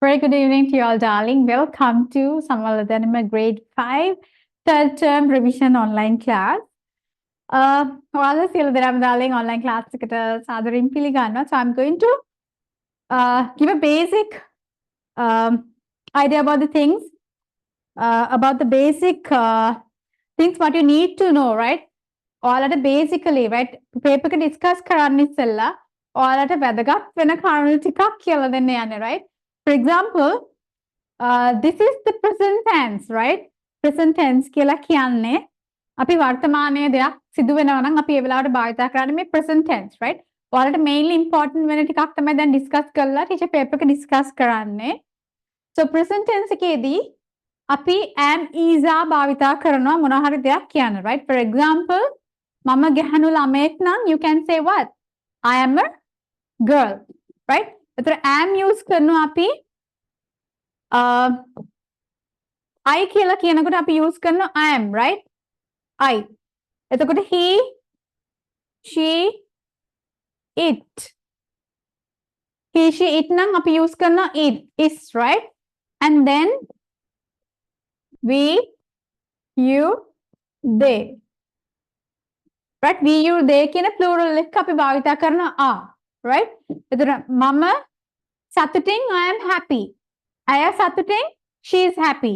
Very good evening to you all, darling. Welcome to Samanala Danuma Grade 5 third term revision online class. ඔයාලා සියලු දෙනාම darling online class එකට සාදරයෙන් පිළිගන්නවා. So I'm going to give a basic idea about the things, about the basic things what you need to know, right? ඔයාලට basically, right, paper එක discuss කරන්න ඉස්සෙල්ලා ඔයාලට වැදගත් වෙන කරුණු ටිකක් කියලා දෙන්න යන්නේ, right? For example, this is the present tense, right? Present tense කියලා කියන්නේ අපි වර්තමානයේ දෙයක් සිදු වෙනවා නම් අපි ඒ වෙලාවට භාවිත කරන්නේ මේ present tense, right? ඔයාලට mainly important වෙන ටිකක් තමයි දැන් discuss කරලා teacher paper එක discuss කරන්නේ. So present tense එකේදී අපි am is are භාවිත කරනවා මොනවා හරි දෙයක් කියන්න, right? For example, මම ගැහණු ළමෙක් නම් you can say what? I am a girl, right? එතකොට am use කරනවා අපි I කියලා කියනකොට අපි use කරනවා I am, right? I. එතකොට he, she, it. He, she, it නම් අපි use කරනවා it, is, right? And then we, you, they. Right? We, you, they කියන plural එක අපි භාවිත කරනවා are, right? එතකොට මම සතුටින් I am happy. අය සතුටින් she is happy.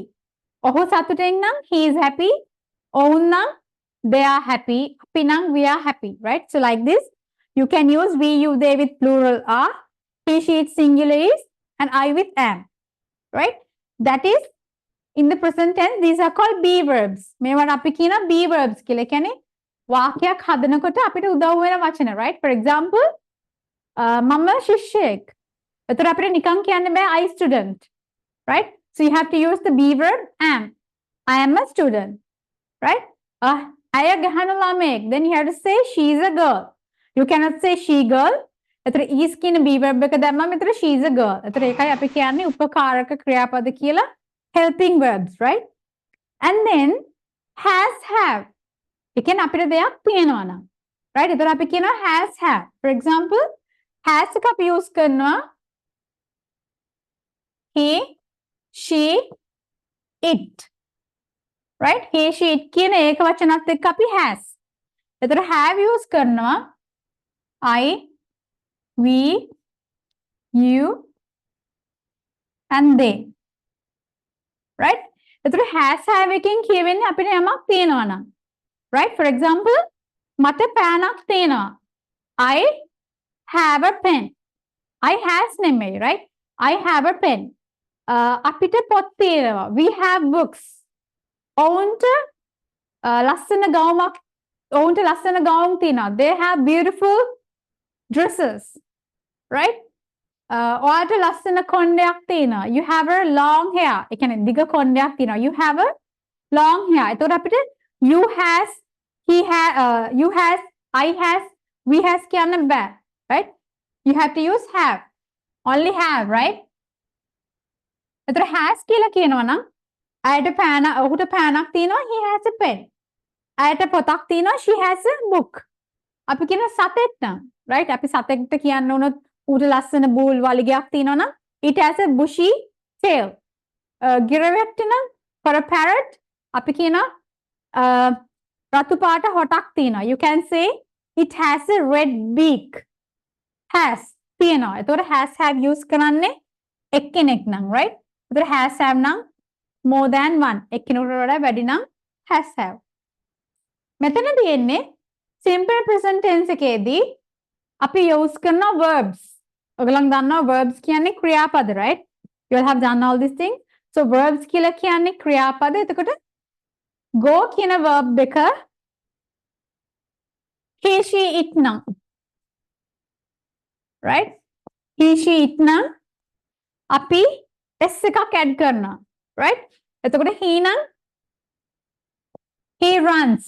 ඔහු සතුටින් නම් he is happy. ඔවුන් නම් they are happy. අපි නම් we are happy, right? So like this, you can use we, you, they with plural are, he, she, it singular is, and I with am, right? That is in the present tense. These are called be verbs. මේවට අපි කියන be verbs කියලා. කියන්නේ වාක්‍යයක් හදනකොට අපිට උදව් වෙන වචන, right? For example, මම ශිෂ්‍යයෙක්. එතකොට අපිට නිකන් කියන්න බෑ I student, right? So you have to use the be verb am. I am a student, right? අය ගැහණු ළමෙක්. Then you have to say she is a girl. You cannot say she girl. එතකොට is කියන be verb එක දැම්මම එතකොට she is a girl. එතකොට ඒකයි අපි කියන්නේ උපකාරක ක්‍රියාපද කියලා, helping verbs, right? And then has have. ඒ කියන්නේ අපිට දෙයක් තියෙනවා නම්, right? එතකොට අපි කියනවා has have. For example, has එක අපි use කරනවා he, she, it. Right? He, she, it කියන ඒක වචනත් එක්ක අපි has. එතකොට have use කරනවා I, we, you, and they. Right? එතකොට has have එකෙන් කියවෙන්නේ අපිට යමක් තියෙනවා නම්. Right? For example, මට පෑනක් තියෙනවා. I have a pen. I has නෙමෙයි, right? I have a pen. අපිට පොත් තියෙනවා. We have books. ඔවුන්ට ලස්සන ගවුම් තියෙනවා. They have beautiful dresses, right? ඔයාට ලස්සන කොණ්ඩයක් තියෙනවා. You have a long hair. ඒ කියන්නේ දිග කොණ්ඩයක් තියෙනවා. You have a long hair. එතකොට අපිට you has, he has, you has, I has, we has කියන්න බෑ, right? You have to use have. Only have, right? එතකොට has කියලා කියනවා නම් ඔහුට පෑනක් තියෙනවා, he has a pen. අයට පොතක් තියෙනවා, she has a book. අපි කියන සතෙක් නම්, right? අපි සතෙක්ට කියන්න උනොත් ඌට ලස්සන බූල් වලිගයක් තියෙනවා නම් it has a bushy tail. ගිරවෙක්ට නම් for a parrot අපි කියනවා රතු පාට හොටක් තියෙනවා. You can say it has a red beak. Has තියෙනවා. එතකොට has have use කරන්නේ එක්කෙනෙක් නම්, right? එතකොට has have නම් more than one. එක්කෙනෙකුට වඩා වැඩි නම් has have. මෙතන තියෙන්නේ simple present tense එකේදී අපි use කරන verbs. ඔයගොල්ලෝ දන්නවා verbs කියන්නේ ක්‍රියාපද, right? You all have done all these things. So verbs කියලා කියන්නේ ක්‍රියාපද. එතකොට go කියන verb එක he, she, it නම්, right? He, she, it නම් අපි s එකක් add කරනවා, right? එතකොට he නම් he runs.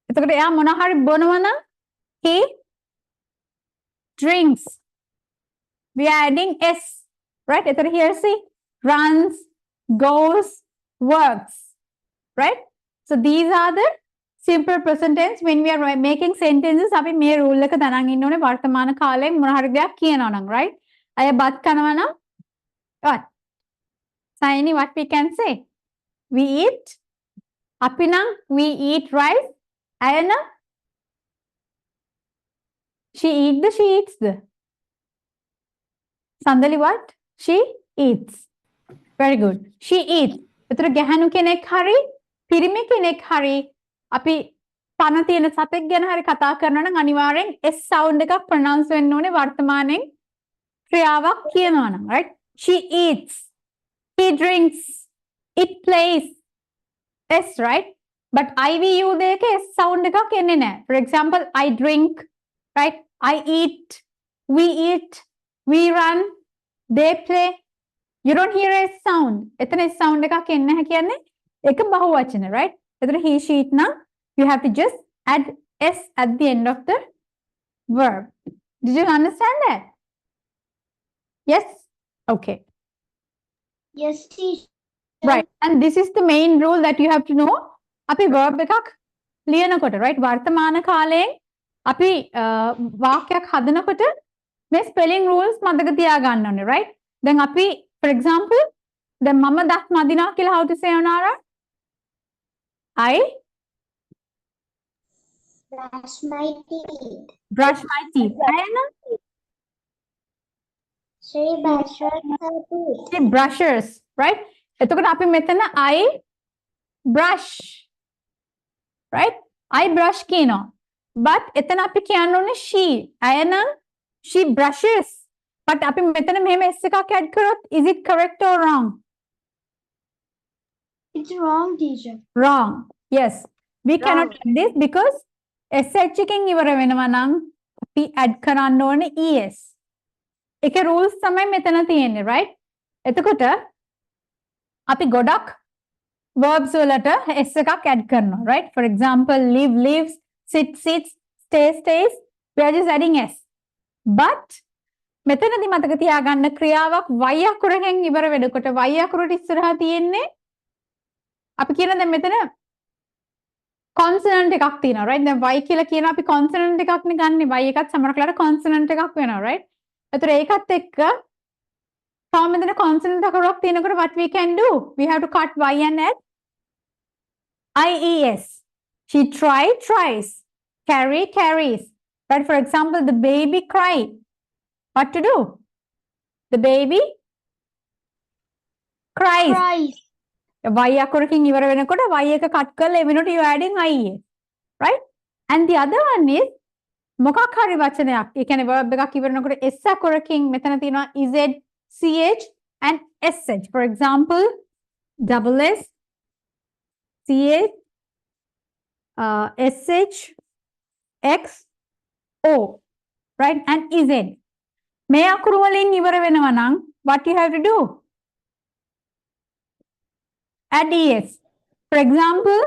එතකොට එයා මොනවා හරි බොනවා නම් he drinks. We are adding s, right? එතකොට here see runs, goes, works, right? So these are the simple present tense. When we are making sentences අපි මේ rule එක දැනන් ඉන්න ඕනේ වර්තමාන කාලයෙන් මොන හරි දෙයක් කියනවා නම්, right? අය බත් කනවා නම් what? Saini, what we can say? We eat. Apinang, we eat rice. Ayana, she eat the, she eats the. Sandali, what? She eats. Very good. She eats. එතකොට ගැහණු කෙනෙක් හරි පිරිමි කෙනෙක් හරි අපි පන තියෙන සතෙක් ගැන හරි කතා කරනවා නම් අනිවාර්යෙන් S sound එකක් pronounce වෙන්න ඕනේ වර්තමානයෙන් ක්‍රියාවක් කියනවා නම්, right? She eats. He drinks. It plays. S, right? But IVU දෙක S sound එකක් එන්නේ නැහැ. For example, I drink, right? I eat. We eat. We run. They play. You don't hear a sound. එතන sound එකක් එන්නේ නැහැ කියන්නේ ඒක බහුවචන, right? එතන he, she, it නම් you have to just add S at the end of the verb. Did you understand that? Yes? Okay. Yes, teacher. Right. And this is the main rule that you have to know. අපි verb එකක් ලියනකොට, right? වර්තමාන කාලයෙන් අපි වාක්‍යයක් හදනකොට මේ spelling rules මතක තියාගන්න ඕනේ, right? දැන් අපි for example, දැන් මම දත් මදිනවා කියලා how to say Onara? I Brush my teeth. brush my teeth. Ayana? She brushes her teeth. She brushes, right? එතකොට අපි මෙතන I brush, right? I brush කියනවා. But එතන අපි කියන්න ඕනේ she. Ayana, she brushes. But අපි මෙතන මෙහෙම S එකක් add කරොත් is it correct or wrong? It's wrong, teacher. Wrong. Yes. We Wrong. cannot add this because SH එකෙන් ඉවර වෙනවා නම් අපි add කරන්න ඕනේ ES. ඒකේ rules තමයි මෙතන තියෙන්නේ, right? එතකොට අපි ගොඩක් verbs වලට S එකක් add කරනවා, right? For example, live, lives, sit, sits, stay, stays. We are just adding S. But මෙතනදී මතක තියාගන්න ක්‍රියාවක් y අකුරෙන් ඉවර වෙනකොට y අකුරට ඉස්සරහා තියෙන්නේ අපි කියන දැන් මෙතන consonant එකක් තියෙනවා, right? දැන් y කියලා කියන අපි consonant එකක් නේ ගන්නෙ. y එකත් සමහර වෙලාවට consonant එකක් වෙනවා, right? ඒතර ඒකත් එක්ක තව මෙතන consonant අකුරක් තියෙනකොට what we can do? We have to cut y and add IES. She tried, tries. Carry, carries. But for example, the baby cried. What to do? The baby cries. Cries. Y අකුරකින් ඉවර වෙනකොට y එක cut කරලා එවෙනකොට you adding IES, right? And the other one is මොකක් හරි වචනයක්. ඒ කියන්නේ verb එකක් ඉවර වෙනකොට S අකුරකින් මෙතන තියෙනවා EZ, CH and SH. For example, double S, CH, SH, X, O, right? And EZ. මේ අකුරු වලින් ඉවර වෙනවා නම් what you have to do? Add ES. For example,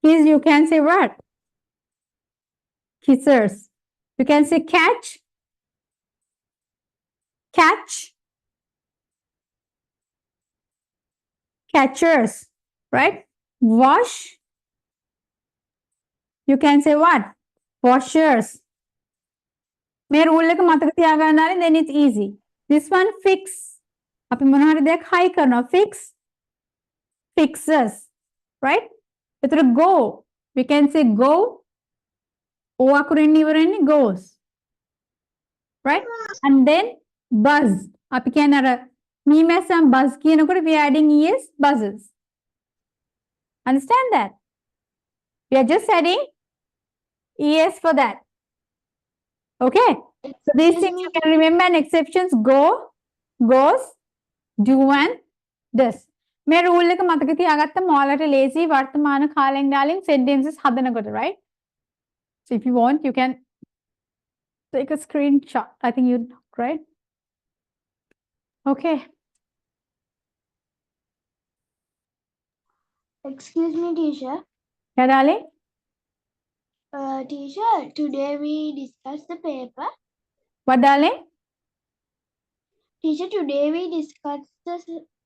kiss, you can say what? Kissers. You can say catch, catch, catchers, right? Wash. You can say what? Washers. මේ rule එක මතක තියාගන්න ඕනේ, then it's easy. This one, fix. අපි මොනවා හරි දෙයක් high කරනවා. Fix, fixes, right? එතකොට go. We can say go. O අකුරෙන් ඉවර වෙන්නේ goes. Right? And then buzz. අපි කියන්නේ අර මීමැස්සන් buzz කියනකොට we are adding es, buzzes. Understand that? We are just adding ES for that. Okay? So these things you can remember, and exceptions go, goes, do and does. මේ rule එක මතක තියාගත්තම ඔයාලට lazy වර්තමාන කාලෙන් darling sentences හදනකොට, right? So if you want, you can take a screenshot. I think you right? Okay. Excuse me, teacher. Yeah, darling? Teacher, today we discussed the paper. What, darling? Teacher, today we discussed the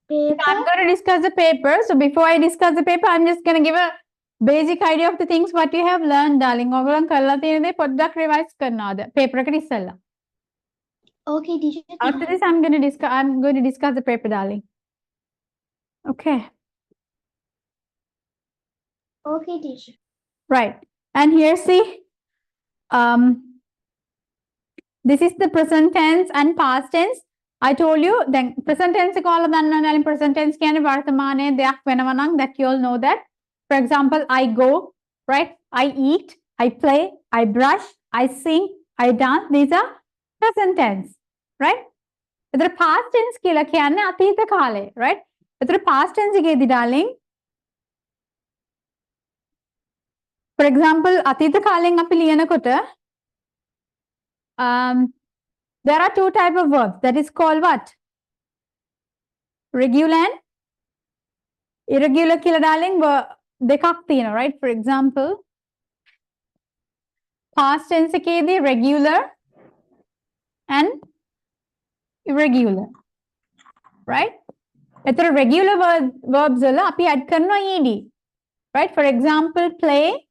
paper. I'm going to discuss the paper. So before I discuss the paper, I'm just going to give a basic idea of the things what you have learned, darling. ඔයගොල්ලන් කරලා තියෙන දේ පොඩ්ඩක් revise කරනවාද? paper එකට ඉස්සෙල්ලා. Okay, teacher. After this, I'm going to discuss the paper, darling. Okay. Okay, teacher. Right. And here, see, this is the present tense and past tense. I told you, then present tense call the present tense can vartamane that you all know that. For example, I go, right? I eat, I play, I brush, I sing, I dance. These are present tense, right? The past tense kila kyanne atita kale, right? The past tense එකේදී darling. For example, atita කාලෙන් අපි ලියනකොට there are two type of verbs. That is called what? Regular and irregular කියලා darling දෙකක් තියෙනවා, right? For example, past tense එකේදී regular and irregular, right? එතකොට regular verbs වල අපි add කරනවා ed, right? For example, play,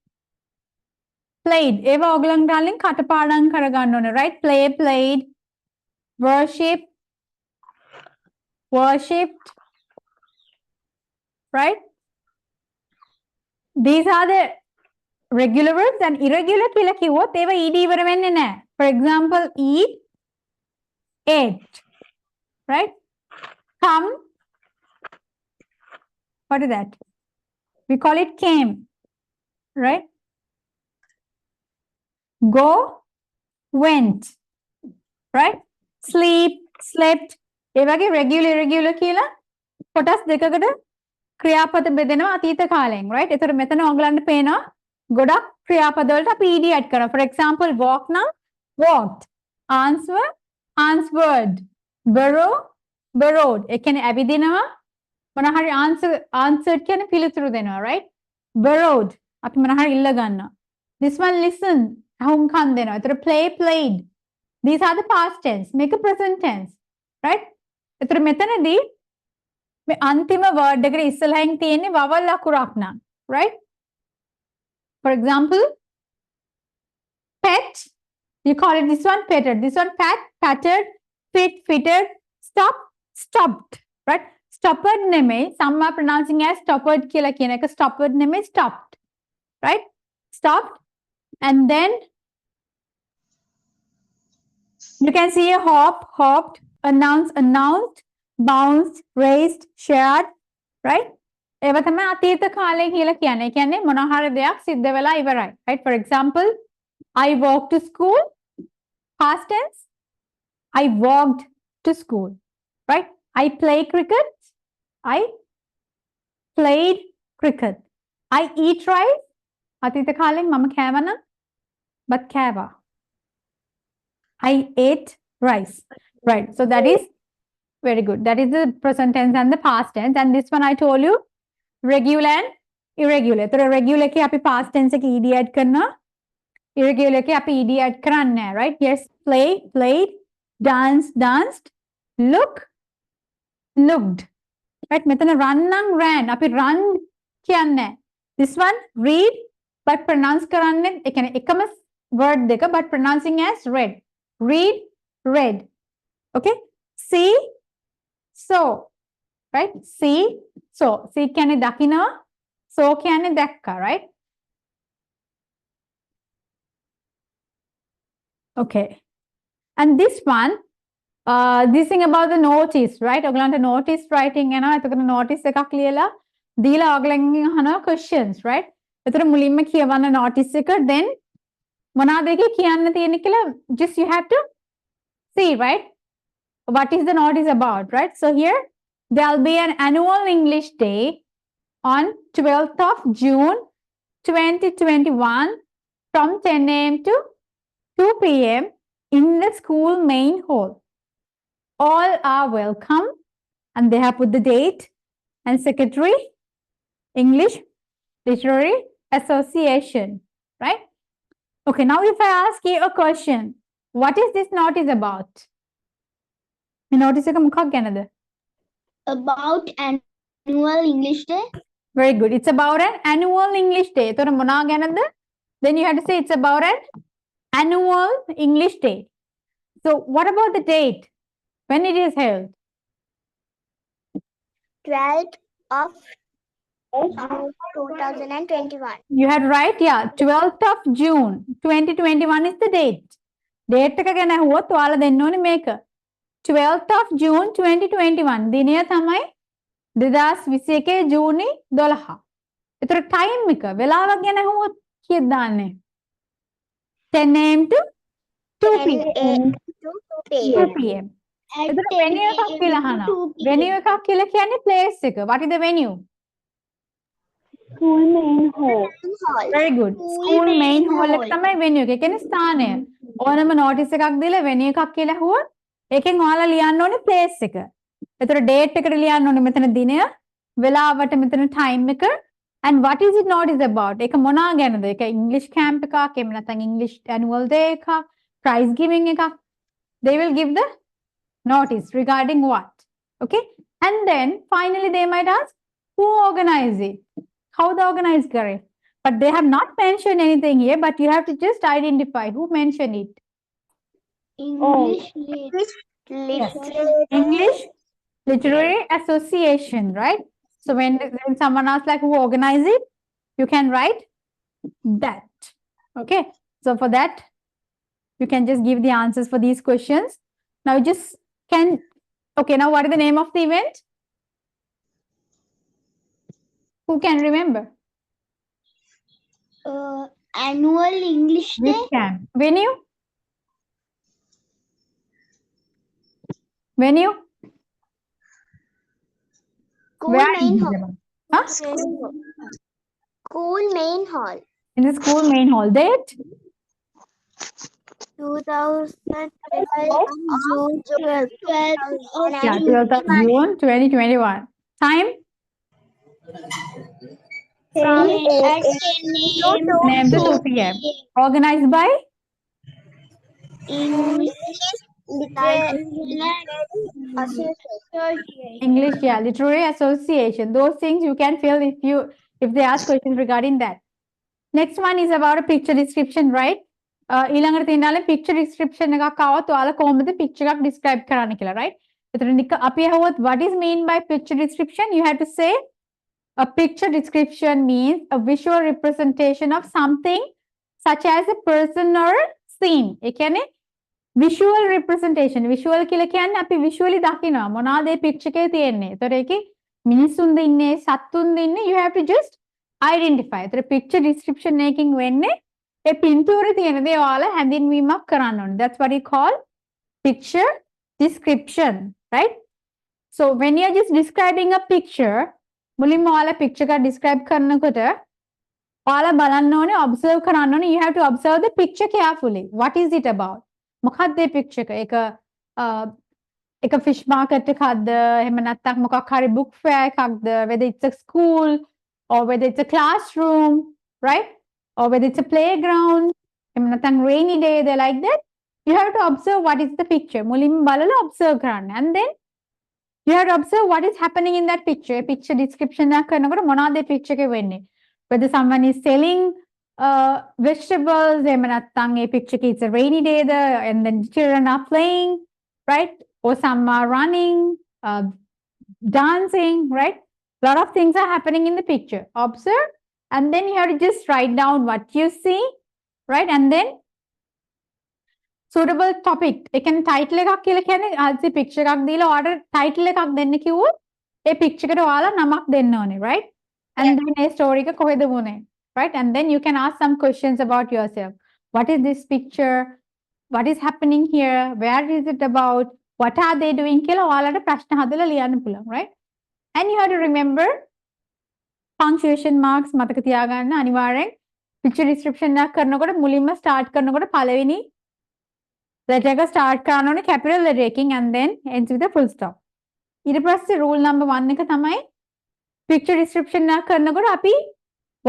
played. ඒවා ඔයගලන් darling කටපාඩම් කරගන්න ඕනේ, right? Play, played. Worship, worshipped, right? These are the regular verbs and irregular කියලා කිව්වොත් ඒවා ed ඉවර වෙන්නේ නැහැ. For example, eat, ate, right? Come, what is that? We call it came, right? Go, went, right? Sleep, slept. ඒ වගේ regular irregular කියලා කොටස් දෙකකට ක්‍රියාපද බෙදෙනවා අතීත කාලයෙන්, right? ඒතර මෙතන ඔයගලන්ට පේනවා ගොඩක් ක්‍රියාපද වලට අපි ed add කරනවා. For example, walk නම් walked, answer, answered, borrow, borrowed. ඒ කියන්නේ ඇවිදිනවා මොන හරි answered කියන්නේ පිළිතුරු දෙනවා, right? Borrowed අපි මොන හරි ඉල්ල ගන්නවා. This one listen, අහුම්කම් දෙනවා. ඒතර play, played. These are the past tense. Make a present tense, right? ඒතර මෙතනදී මේ අන්තිම word එකට ඉස්සලහින් තියෙන්නේ vowel අකුරක් නම්, right? For example, pet, you call it this one petted, this one pat, patted, fit, fitted, stop, stopped, right? Stoppered නෙමෙයි, some are pronouncing as stoppered කියලා කියන එක stoppered නෙමෙයි stopped, right? Stopped. And then you can see a hop, hopped, announced, announced, bounced, raised, shared, right? ඒවා තමයි අතීත කාලය කියලා කියන්නේ. ඒ කියන්නේ මොන හරි දෙයක් සිද්ධ වෙලා ඉවරයි, right? For example, I walked to school, past tense. I walked to school, right? I play cricket. I played cricket. I eat rice. අතීත කාලෙන් මම කෑවා නම් but කෑවා. I ate rice, right? So that is very good. That is the present tense and the past tense. And this one I told you, regular and irregular. So regular के අපි past tense के ed add करना, irregular के අපි ed add करना है, right? Yes, play, played, dance, danced, look, looked, right? මෙතන run නම් ran, අපි run කියන්නේ. This one read, but pronounce කරන්නේ ඒ කියන්නේ එකම word දෙක but pronouncing as read. Read, read. Okay? See, so, right? See, so. See කියන්නේ දකිනවා, so කියන්නේ දැක්කා, right? Okay. And this one, this thing about the notice, right? ඔයගලන්ට notice writing එනවා. එතකොට notice එකක් ලියලා දීලා ඔයගලගෙන් අහනවා questions, right? එතකොට මුලින්ම කියවන්න notice එක, then මොනවාද ඒකේ කියන්න තියෙන්නේ කියලා just you have to see, right? What is the notice about, right? So here there'll be an annual English day on 12th of June 2021 from 10 a.m. to 2 p.m. in the school main hall. All are welcome, and they have put the date and secretary, English Literary Association, right? Okay, now if I ask you a question, what is this notice about? The notice එක මොකක් ගැනද? About annual English day. Very good. It's about an annual English day. එතකොට මොනවා ගැනද? Then you have to say it's about an annual English day. So what about the date? When it is held? 12th of June 2021. You had right, yeah. 12th of June 2021 is the date. Date එක ගැන ඇහුවොත් ඔයාලා දෙන්න ඕනේ මේක. 12th of June 2021 දිනය තමයි 2021 ජූනි 12. ඒතර time එක වෙලාවක් ගැන ඇහුවොත් කීයද දාන්නේ? 10 am to 2 p.m. 2 p.m. එතකොට venue එකක් කියලා අහනවා. venue එකක් කියලා කියන්නේ place එක. What is the venue? School main hall. Very good. School main hall එක තමයි venue එක. ඒ කියන්නේ ස්ථානය. ඕනම notice එකක් දීලා venue එකක් කියලා අහුවොත් ඒකෙන් ඔයාලා ලියන්න ඕනේ place එක. එතකොට date එකට ලියන්න ඕනේ මෙතන දිනය, වෙලාවට මෙතන time එක, and what is it notice about? ඒක මොනවා ගැනද? ඒක English camp එකක්, එහෙම නැත්නම් English annual day එකක්, prize giving එකක්. They will give the notice regarding what? Okay? And then finally they might ask who organized it? How the organized करे? But they have not mentioned anything here, but you have to just identify who mentioned it. English English Literary Association, right? So when someone asks like who organized it, you can write that. Okay. So for that, you can just give the answers for these questions. Now you just can, okay, now what is the name of the event? Who can remember? Annual English Day. Which camp? Venue? Venue? School Where main is hall. it? Huh? School main hall. In the school main hall. Date? 2012 June 12th. Yeah, 12th of June 2021. Time? From 10 Name to 2 p.m. Organized by? English, yeah, Literary Association. Those things you can fill if they ask questions regarding that. Next one is about a picture description, right? ඊළඟට තියෙනවා picture description එකක් ආවොත් ඔයාලා කොහොමද picture එකක් describe කරන්න කියලා, right? එතන අපි අහුවොත් what is mean by picture description? You have to say a picture description means a visual representation of something such as a person or a scene. ඒ කියන්නේ visual representation. Visual කියලා කියන්නේ අපි visually දකිනවා මොනවාද මේ picture එකේ තියෙන්නේ. ඒතර ඒකේ මිනිස්සුන්ද ඉන්නේ, සත්තුන්ද ඉන්නේ, you have to just identify. ඒතර picture description එකකින් වෙන්නේ ඒ පින්තූරේ තියෙන දේ ඔයාලා හැඳින්වීමක් කරන්න ඕනේ. That's what you call picture description, right? So when you are just describing a picture, මුලින්ම ඔයාලා picture එක describe කරනකොට ඔයාලා බලන්න ඕනේ, observe කරන්න ඕනේ. You have to observe the picture carefully. What is it about? මොකක්ද මේ picture එක? එක fish market එකක්ද? එහෙම නැත්නම් මොකක් හරි book fair එකක්ද? Whether it's a school or whether it's a classroom, right? Or whether it's a playground, එහෙම නැත්නම් rainy day, they like that. You have to observe what is the picture. මුලින්ම බලලා observe කරන්න. And then you have to observe what is happening in that picture. Picture description එකක් කරනකොට මොනවද මේ picture එකේ වෙන්නේ? Whether someone is selling vegetables, එහෙම නැත්නම් මේ picture එකේ it's a rainy day and then children are playing, right? Or some are running, dancing, right? A lot of things are happening in the picture. Observe, and then you have to just write down what you see, right? And then suitable topic. ඒ කියන්නේ title එකක් කියලා කියන්නේ ආල්සි picture එකක් දීලා ඔයාලට title එකක් දෙන්න කිව්වොත් ඒ picture එකට ඔයාලා නමක් දෙන්න ඕනේ, right? And then A story එක කොහෙද වුනේ, right? And then you can ask some questions about yourself. What is this picture? What is happening here? Where is it about? What are they doing කියලා ඔයාලට ප්‍රශ්න හදලා ලියන්න පුළුවන්, right? And you have to remember punctuation marks මතක තියාගන්න අනිවාර්යෙන්. Picture description එකක් කරනකොට මුලින්ම start කරනකොට පළවෙනි letter එක start කරන්න ඕනේ capital letter එකකින් and then ends with a full stop. ඊට පස්සේ rule number 1 එක තමයි picture description එකක් කරනකොට අපි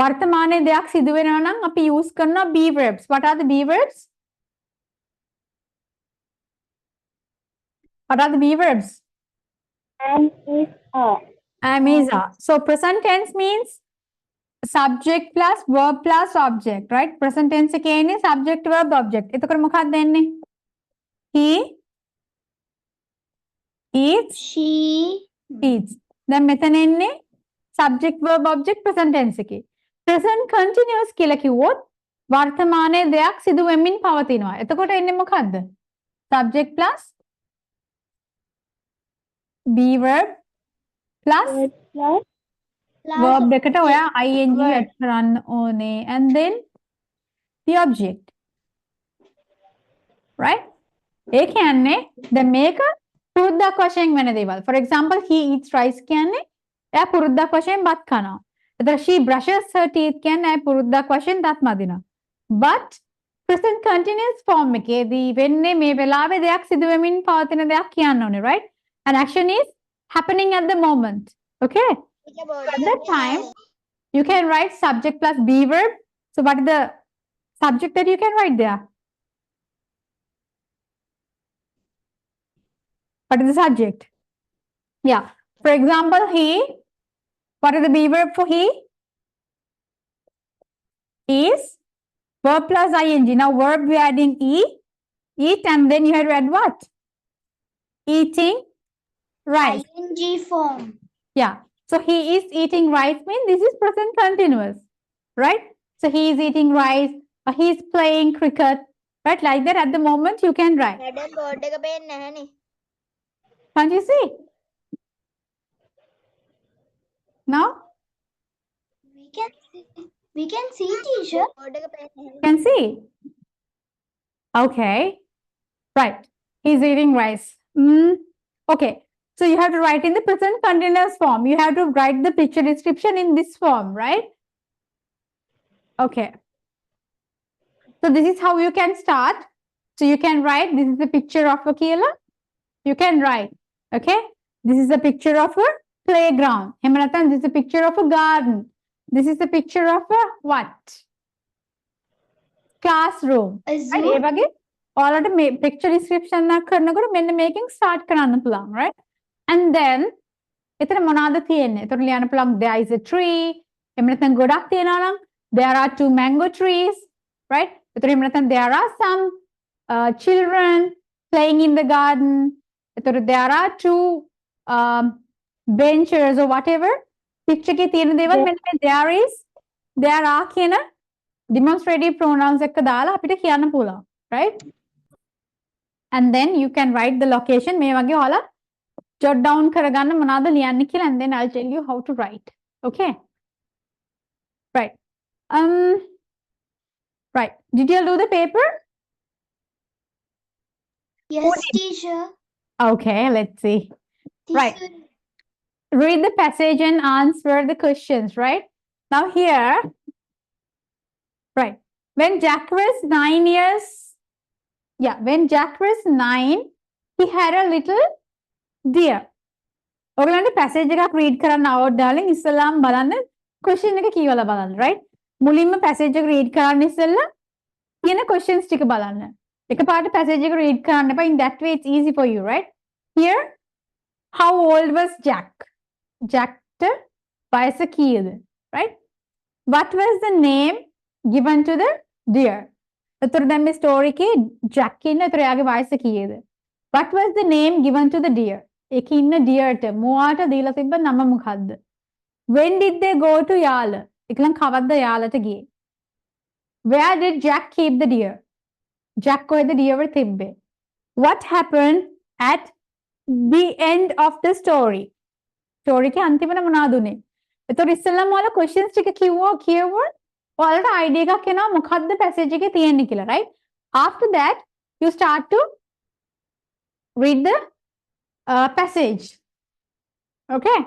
වර්තමානයේ දෙයක් සිදු වෙනවා නම් අපි use කරනවා be verbs. What are the be verbs? What are the be verbs? Am, is, are. Am, is, are. So present tense means subject plus verb plus object, right? Present tense එකේ ඉන්නේ subject verb object. එතකොට මොකක්ද දෙන්නේ? He eats. She Eats. දැන් මෙතන එන්නේ subject verb object present tense එකේ. present continuous කියලා කිව්වොත් වර්තමානයේ දෙයක් සිදු වෙමින් පවතිනවා. එතකොට එන්නේ මොකද්ද? subject plus be verb plus verb එකට ඔයා ing add කරන්න ඕනේ and then the object. Right? ඒ කියන්නේ දැන් මේක පුරුද්දක් වශයෙන් වෙන දේවල්. For example, he eats rice කියන්නේ එයා පුරුද්දක් වශයෙන් බත් කනවා. එතකොට she brushes her teeth කියන්නේ එයා පුරුද්දක් වශයෙන් දත් මදිනවා. But present continuous form එකේදී වෙන්නේ මේ වෙලාවේ දෙයක් සිදු වෙමින් පවතින දෙයක් කියන්න ඕනේ, right? An action is happening at the moment. Okay? At that time, you can write subject plus be verb. So what is the subject that you can write there? What is the subject? Yeah. For example, he. What is the be verb for he? Is verb plus ing. Now verb we are adding e. Eat and then you have to add what? Eating rice. ing form. Yeah. So he is eating rice means this is present continuous. Right? So he is eating rice or he is playing cricket. Right? Like that at the moment you can write. Madam board එක පේන්නේ නැහනේ. Can't you see? Now? We can see teacher. Board එක පේන්නේ නැහැ. You can see. Okay. Right. He's eating rice. Okay. So you have to write in the present continuous form. You have to write the picture description in this form, right? Okay. So this is how you can start. So you can write, this is the picture of a Kila. You can write, okay? This is a picture of a playground. Hemanatan, this is a picture of a garden. This is a picture of a what? Classroom. Right? ඒ වගේ ඔයාලට මේ picture description එකක් කරනකොට මෙන්න මේකෙන් start කරන්න පුළුවන්, right? And then එතන මොනවාද තියෙන්නේ? එතකොට ලියන්න පුළුවන් there is a tree. එහෙම නැත්නම් ගොඩක් තියෙනවා නම් there are 2 mango trees, right? එතකොට එහෙම නැත්නම් there are some children playing in the garden. එතකොට there are 2 benches or whatever. picture එකේ තියෙන දේවල් මෙන්න මේ there are කියන demonstrative pronouns එක දාලා අපිට කියන්න පුළුවන්, right? And then you can write the location. මේ වගේ ඔයාලා jot down කරගන්න මොනවාද ලියන්න කියලා and then I'll tell you how to write. Okay? Right. Right. Did you do the paper? Yes, teacher. Okay, let's see. Right. Read the passage and answer the questions, right? Now here, right. When Jack was 9 years, when Jack was 9, he had a little deer. ඔයගලන්ට passage එකක් read කරන්න આવොත් darling ඉස්සෙල්ලාම බලන්න question එක කියවලා බලන්න, right? මුලින්ම passage එක read කරන්න ඉස්සෙල්ලා කියන questions ටික බලන්න. එකපාරට passage එක read කරන්න එපා. In that way it's easy for you, right? Here, how old was Jack? Jackට වයස කීයද? Right? What was the name given to the deer? එතකොට දැන් මේ story එකේ Jack ඉන්න. එතකොට එයාගේ වයස කීයද? What was the name given to the deer? ඒකේ ඉන්න deerට මොවාට දීලා තිබ්බ නම මොකද්ද? When did they go to Yala? ඒකලන් කවද්ද යාලට ගියේ? Where did Jack keep the deer? Jack කොහෙද deer තිබ්බේ? What happened at the end of the story? Story එකේ අන්තිමට මොනවද උනේ? එතකොට ඉස්සෙල්ලාම ඔයාලා questions ටික කියවුවොත් ඔයාලට idea එකක් එනවා මොකද්ද passage එකේ තියෙන්නේ කියලා, right? After that, you start to read the passage. Okay?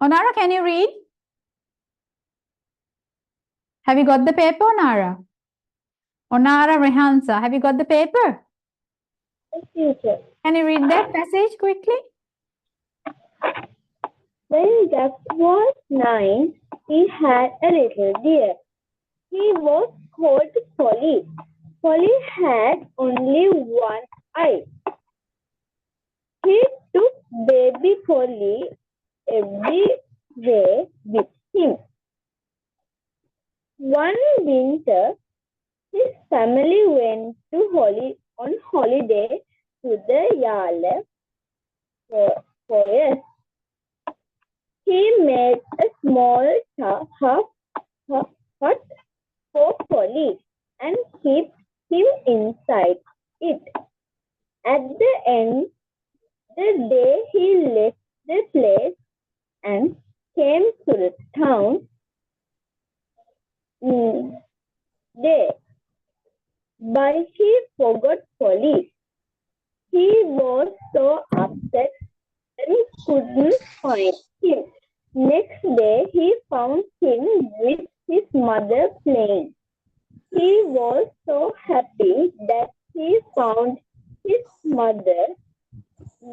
Onara, can you read? Have you got the paper, Onara? Onara Rehansa, have you got the paper? Yes, teacher. Can you read that passage quickly? When Jack was 9, he had a little deer. He was called Polly. Polly had only one eye. He took baby Polly everywhere with him. One winter, His family went to on holiday to the Yala forest. He made a small hut for Polly and kept him inside it. At the end the day he left the place and came to the town there, but he forgot Polly. He was so upset that he couldn't find him. Next day he found him with his mother playing. He was so happy that he found his mother.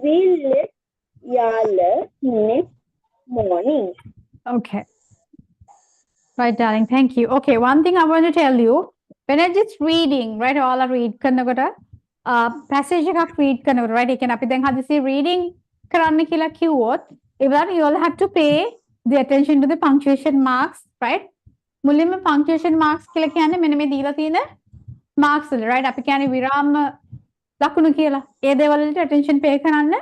We left Yala next morning. Okay. Right, darling. Thank you. Okay, one thing I want to tell you. When I just reading, right, all I read කරනකොට passage එකක් read කරනකොට, right, ඒ කියන්නේ අපි දැන් හදිසියේ reading කරන්න කියලා කිව්වොත් ඒවලට you all have to pay the attention to the punctuation marks, right? මුලින්ම punctuation marks කියලා කියන්නේ මෙන්න මේ දීලා තියෙන marks වල, right? අපි කියන්නේ විරාම ලකුණු කියලා. ඒ දේවල් වලට attention pay කරන්න.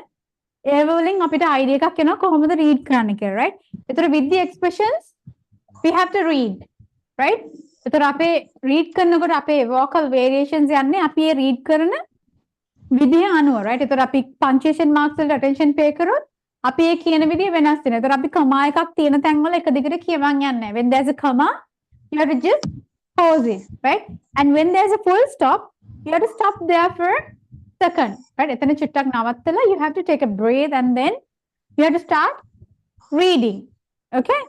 ඒ වලින් අපිට idea එකක් එනවා කොහොමද read කරන්න කියලා, right? ඒතර with the expressions we have to read, right? එතකොට අපේ read කරනකොට අපේ vocal variations යන්නේ අපි ඒ read කරන විදිය අනුව, right? එතකොට අපි punctuation marks වලට attention pay කරොත් අපි ඒ කියන විදිය වෙනස් වෙනවා. එතකොට අපි comma එකක් තියෙන තැන් වල එක දිගට කියවන් යන්නේ නැහැ. When there's a comma you have to just pause it, right? And when there's a full stop you have to stop there for a second, right? එතන චුට්ටක් නවත්තලා you have to take a breath and then you have to start reading. Okay?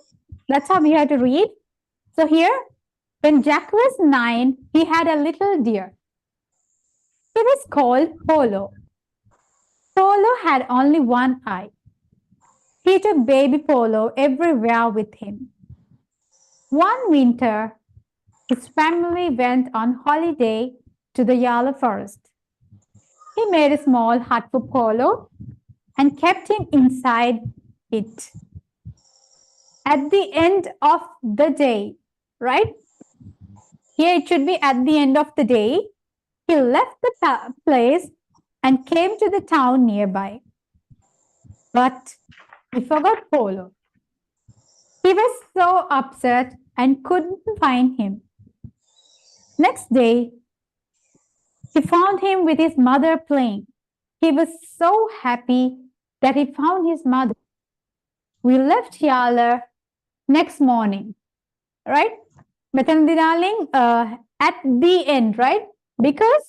That's how we have to read. So here, when Jack was 9, he had a little deer. He was called Polo. Polo had only one eye. He took baby Polo everywhere with him. One winter, his family went on holiday to the Yala forest. He made a small hut for Polo and kept him inside it. At the end of the day, right? Here it should be at the end of the day. He left the place and came to the town nearby. But he forgot Polo. He was so upset and couldn't find him. Next day, he found him with his mother playing. He was so happy that he found his mother. We left Yala next morning, right? Metanadi darling, at the end, right? Because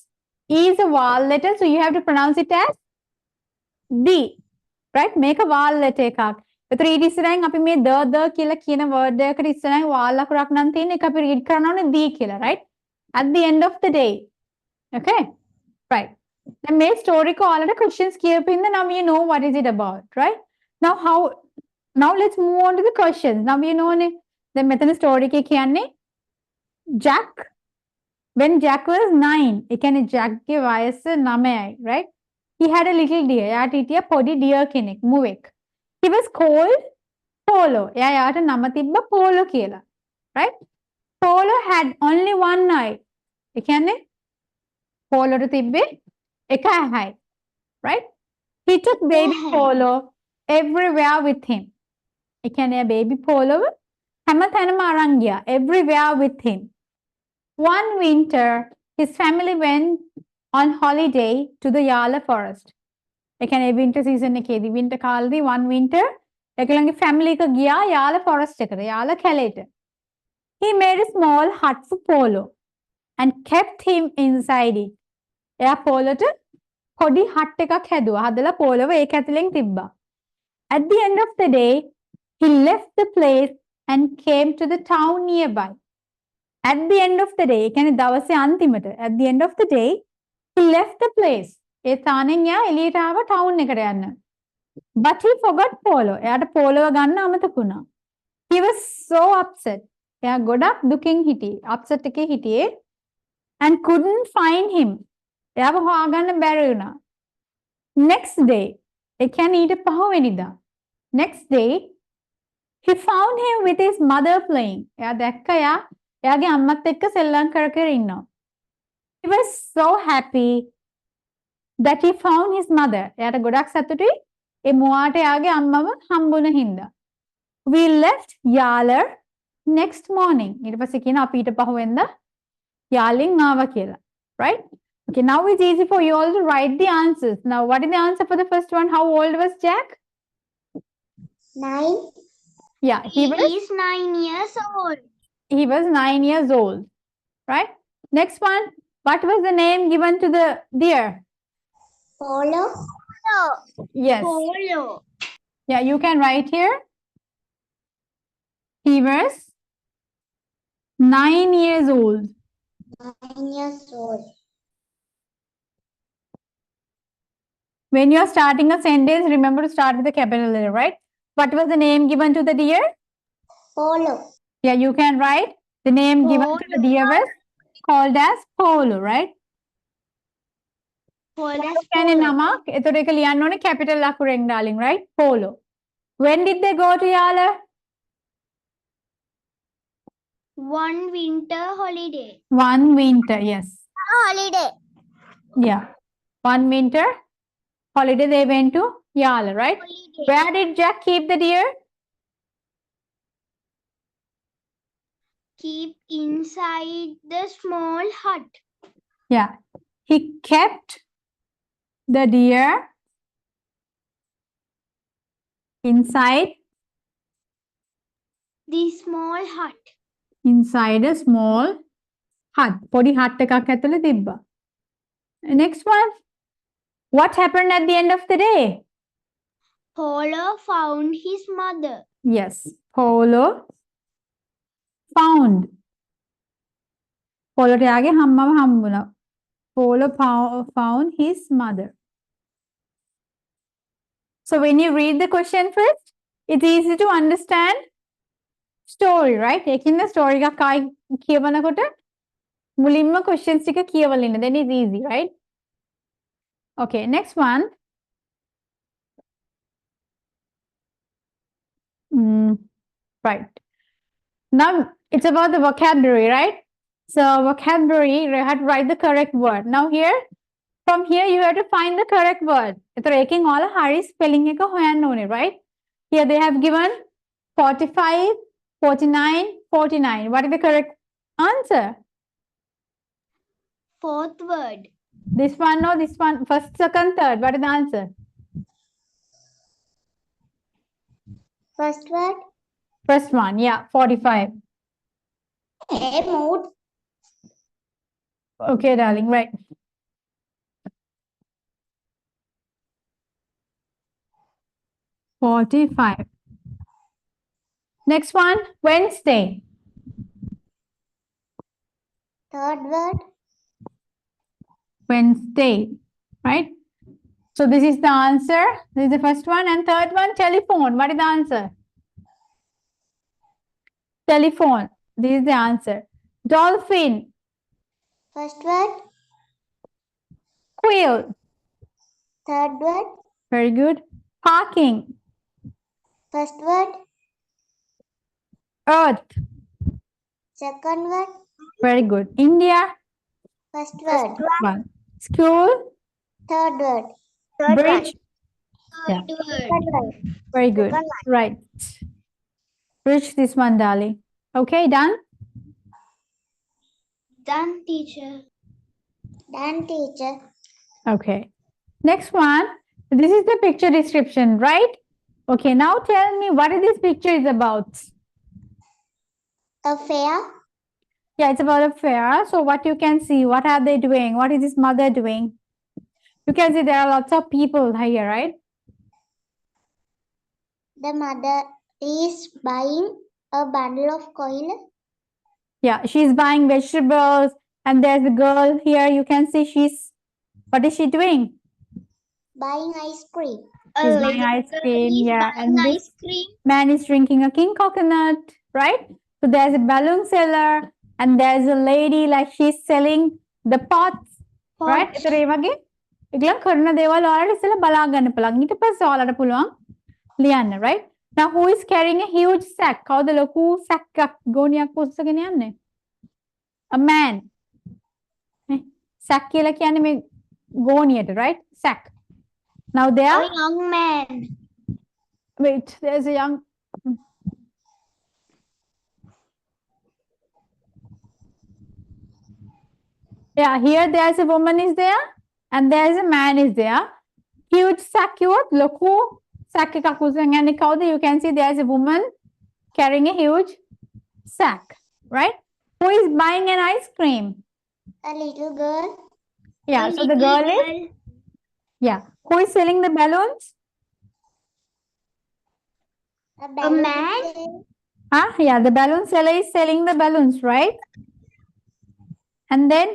E is a vowel letter, so you have to pronounce it as D, right? Make a vowel letter එකක්. ඒතර ඊට ඉස්සරහින් අපි මේ the කියලා කියන word එකකට ඉස්සරහින් vowel ලකුණක් නම් තියෙන එක අපි read කරන්න ඕනේ D කියලා, right? At the end of the day. Okay? Right. Then මේ story එක ඔයාලට questions කියපින්න now you know what is it about, right? Now let's move on to the questions. Now you know then මෙතන story එකේ කියන්නේ Jack, when Jack was 9, ඒ කියන්නේ Jack ගේ වයස 9යි, right? He had a little deer. එයාට හිටිය පොඩි deer කෙනෙක්, මුවෙක්. He was called Polo. එයාට නම තිබ්බ Polo කියලා, right? Polo had only one eye. ඒ කියන්නේ Poloට තිබ්බේ එක ඇහයි, right? He took baby Polo everywhere with him. ඒ කියන්නේ baby Polo හැමතැනම අරන් ගියා, everywhere with him. One winter, his family went on holiday to the Yala forest. ඒ කියන්නේ winter season එකේදී winter කාලේදී one winter ඒගොල්ලන්ගේ family එක ගියා Yala forest එකට, Yala කැලේට. He made a small hut for Polo and kept him inside it. එයා පෝලොට පොඩි hut එකක් හැදුවා. හදලා පෝලව ඒක ඇතුලෙන් තිබ්බා. At the end of the day, he left the place and came to the town nearby. At the end of the day, ඒ කියන්නේ දවසේ අන්තිමට, at the end of the day, he left the place. ඒ තානෙන් යා එළියට ආව town එකට යන්න. But he forgot Polo. එයාට පෝලව ගන්න අමතක වුණා. He was so upset. එයා ගොඩක් දුකින් හිටියේ. upset එකේ හිටියේ and couldn't find him. එයාව හොයාගන්න බැරි වුණා. Next day, ඒ කියන්නේ ඊට පහුවෙනිදා. Next day, he found him with his mother playing. එයා දැක්ක එයාගේ අම්මත් එක්ක සෙල්ලම් කර කර ඉන්නවා. He was so happy that he found his mother. එයාට ගොඩක් සතුටුයි ඒ මුවාට එයාගේ අම්මව හම්බුන හින්දා. We left Yala next morning. ඊට පස්සේ කියන අපි ඊට පහුවෙන්ද යාලින් ආවා කියලා. Right? Okay, now it's easy for you all to write the answers. Now, what is the answer for the first one? How old was Jack? 9. Yeah, He is 9 years old. he was 9 years old. Right? Next one. What was the name given to the deer? Polo. Yes. Polo. Yeah, you can write here. He was 9 years old. 9 years old. When you are starting a sentence, remember to start with the capital letter, right? What was the name given to the deer? Polo. Yeah, you can write the name given to the deer was called as Polo, right? Polo. කියන්නේ නමක්. එතකොට ඒක ලියන්න ඕනේ capital ලකුරෙන් darling, right? Polo. When did they go to Yala? One winter holiday. One winter, yes. Holiday. Yeah. One winter holiday they went to Yala, right? Holiday. Where did Jack keep the deer? Keep inside the small hut. Yeah. He kept the deer inside The small hut. inside a small hut. පොඩි hut එකක් ඇතුලේ තිබ්බා. Next one. What happened at the end of the day? Polo found his mother. Yes. Polo found. Polo එයාගේ අම්මව හම්බුණා. Polo found his mother. So when you read the question first, it's easy to understand story, right? ඒකින්ද story එකක් ආයි කියවනකොට මුලින්ම questions ටික කියවලා ඉන්න. Then it's easy, right? Okay, next one. Right. Now it's about the vocabulary, right? So vocabulary, you have to write the correct word. Now here, from here you have to find the correct word. එතකොට ඒකෙන් ඔයාලා හරි spelling එක හොයන්න ඕනේ, right? Here they have given 45, 49, 49. What is the correct answer? Fourth word. This one or this one? First, second, third. What is the answer? First word. First one, yeah, 45. Mood. Okay, darling, right. $45. Next one, Wednesday. Third word. Wednesday, right? So this is the answer. This is the first one. And third one, telephone. What is the answer? Telephone. This is the answer. Dolphin. First word. Quail. Third word. Very good. Parking. First word. Earth. Second word. Very good. India. First word. One. School. Third word. Bridge. Yeah. Second word. Very good. Right. Bridge this one, darling. Okay, done? Done, teacher. Done, teacher. Okay. Next one. This is the picture description, right? Okay, now tell me what is this picture is about. A fair. Yeah, it's about a fair. So what you can see, what are they doing? What is this mother doing? You can see there are lots of people here, right? The mother is buying a bundle of coin. Yeah, she's buying vegetables and there's a girl here. You can see what is she doing? Buying ice cream. She's buying ice cream, yeah. And this Ice cream. man is drinking a king coconut, right? So there's a balloon seller and there's a lady like she's selling the pots, right? ඒතර ඒ වගේ ඒගොල්ලන් කරන දේවල් ඔයාලට ඉස්සෙල්ලා බලා ගන්න පුළුවන්. ඊට පස්සේ ඔයාලට පුළුවන් ලියන්න, right? Now who is carrying a huge sack? කවුද ලොකු sack එකක් ගෝනියක් පුස්සගෙන යන්නේ? A man. sack කියලා කියන්නේ මේ ගෝණියට, right? Sack. Now there. A young man. Wait, there's a young. Yeah, here there's a woman is there and there's a man is there. Huge sack කිව්වොත් ලොකු sack එකක් උස්සන් යන්නේ කවුද? You can see there's a woman carrying a huge sack, right? Who is buying an ice cream? A little girl. Yeah, so the girl is. Yeah. Who is selling the balloons? A man. Yeah, the balloon seller is selling the balloons, right? And then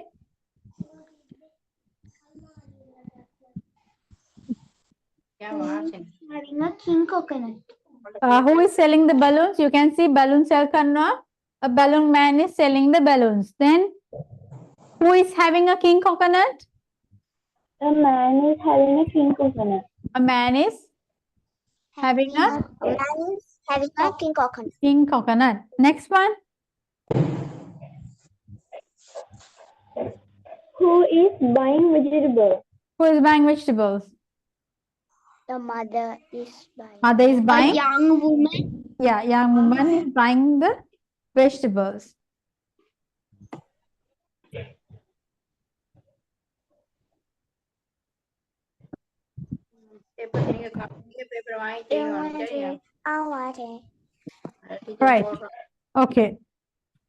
Having a king coconut. who is selling the balloons? You can see balloon sell karnawa. A balloon man is selling the balloons. Then who is having a king coconut? A man is having a king coconut. A man is having a man is having a king coconut. king coconut. Next one. Who is buying vegetables? Who is buying vegetables? The mother is buying. Mother is buying. A young woman. Yeah, young woman is buying the vegetables. Right. Okay.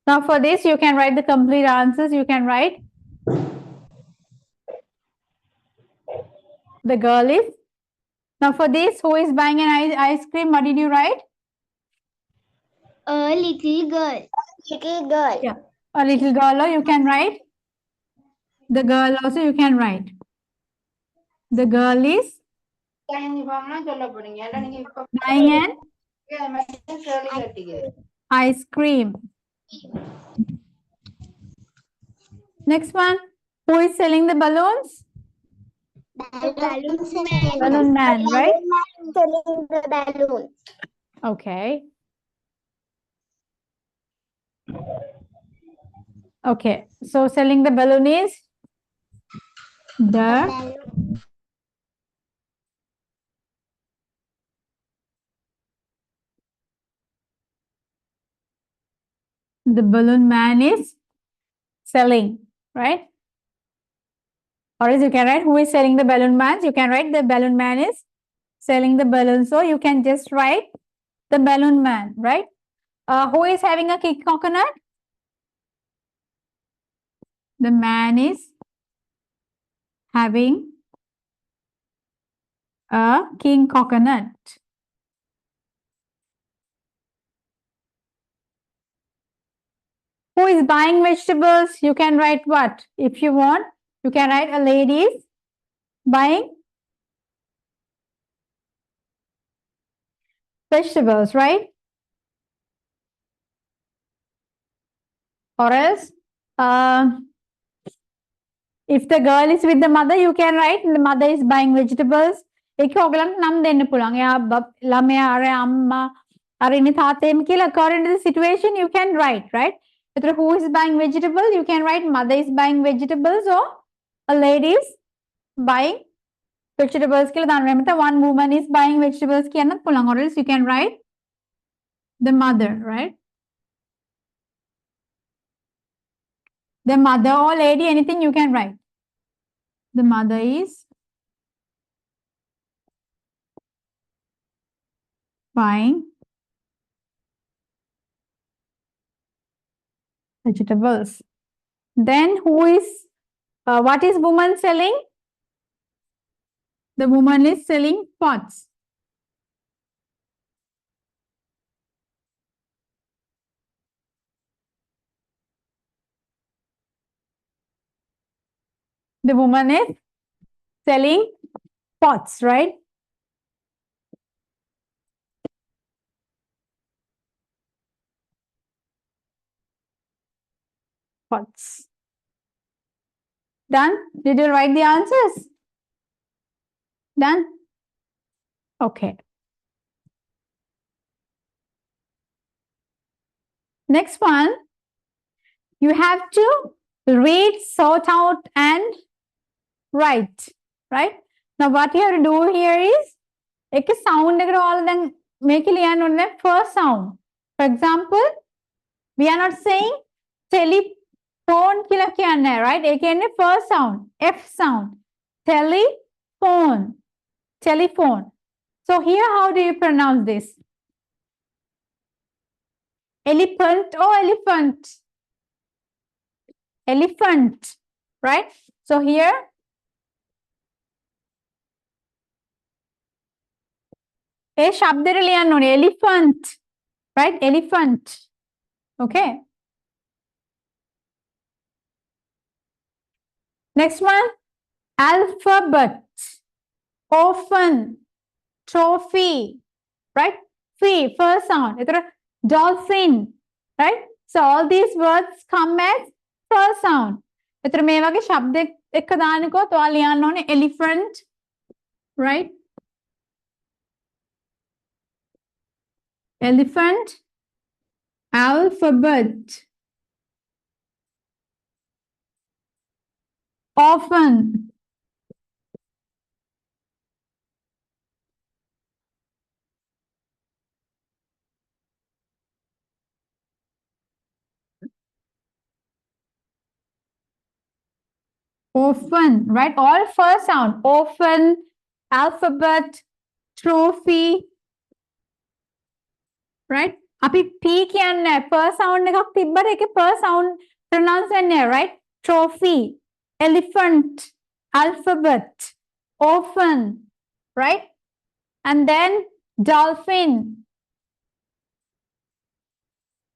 Now for this, you can write the complete answers. You can write the girl is. Now for this, who is buying an ice cream? What did you write? A little girl. Little girl. Yeah. A little girl, or you can write. The girl also you can write. The girl is buying an ice cream. Next one. Who is selling the balloons? Balloon man, right? Selling the balloon. Okay. Okay. So selling the balloon is the balloon man is selling, right? Or else you can write who is selling the balloon man. You can write the balloon man is selling the balloon. So you can just write the balloon man, right? Who is having a king coconut? The man is having a king coconut. Who is buying vegetables? You can write what? If you want, you can write a lady is buying vegetables, right? Or else, if the girl is with the mother, you can write the mother is buying vegetables. ඒක ඔයගලන්ට නම් දෙන්න පුළුවන්. එයා ළමයා අර අම්මා අර ඉන්නේ තාත්තේම කියලා according to the situation you can write, right? එතකොට who is buying vegetables? You can write mother is buying vegetables or a lady is buying vegetables කියලා දාන්න. එතන one woman is buying vegetables කියන්නත් පුළුවන්. Or else you can write the mother, right? The mother or lady, anything you can write. The mother is buying vegetables. Then who is, what is woman selling? The woman is selling pots. The woman is selling pots, right? Pots. Done? Did you write the answers? Done? Okay. Next one, you have to read, sort out, and write. Right? Now, what you have to do here is एक sound එකට ඔයාලා දැන් මේක ලියන්න ඕනේ first sound. For example, we are not saying telephone කියලා කියන්නේ, right? ඒ කියන්නේ first sound, F sound. Telephone. Telephone. So here, how do you pronounce this? Elephant or elephant? Elephant, right? So here, a shabdere liyanne one, elephant, right? Elephant. Okay. Next one, alphabet, orphan, trophy, right? Fee, first sound. Dolphin, right? So all these words come as first sound. එතන මේ වගේ ශබ්ද එක්ක දානකොට ඔයාලා ලියන්න ඕනේ elephant, right? Elephant, alphabet, orphan, orphan, right? All first sound. Orphan, alphabet, trophy, right? අපි P කියන්නේ first sound එකක් තිබ්බට ඒකේ first sound pronounce වෙන්නේ, right? Trophy, elephant, alphabet, orphan, right? And then dolphin,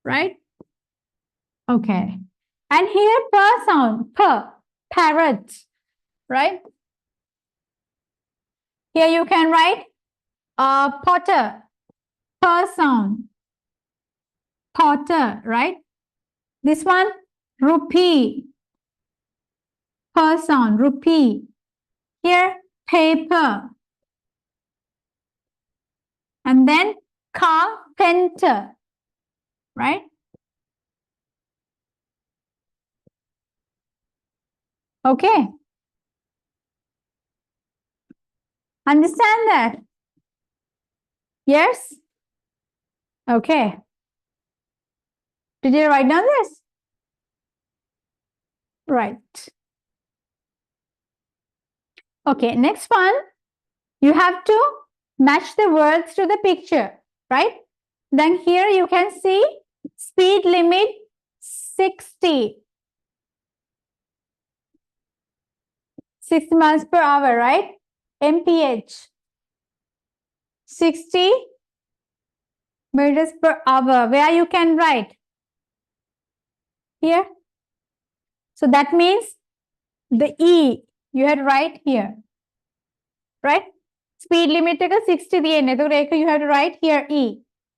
right? Okay. And here per sound, per, parrot, right? Here you can write potter, per sound, potter, right? This one, rupee, per sound, rupee. Here, paper. And then carpenter, right? Okay. Understand that? Yes? Okay. Did you write down this? Right. Okay, next one. You have to match the words to the picture, right? Then here you can see speed limit 60. 60 miles per hour, right? MPH. 60 meters per hour. Where you can write? Here. So that means the E you had to write here. Right? Speed limit එක 60 තියෙන්නේ. එතකොට ඒක you have to write here E.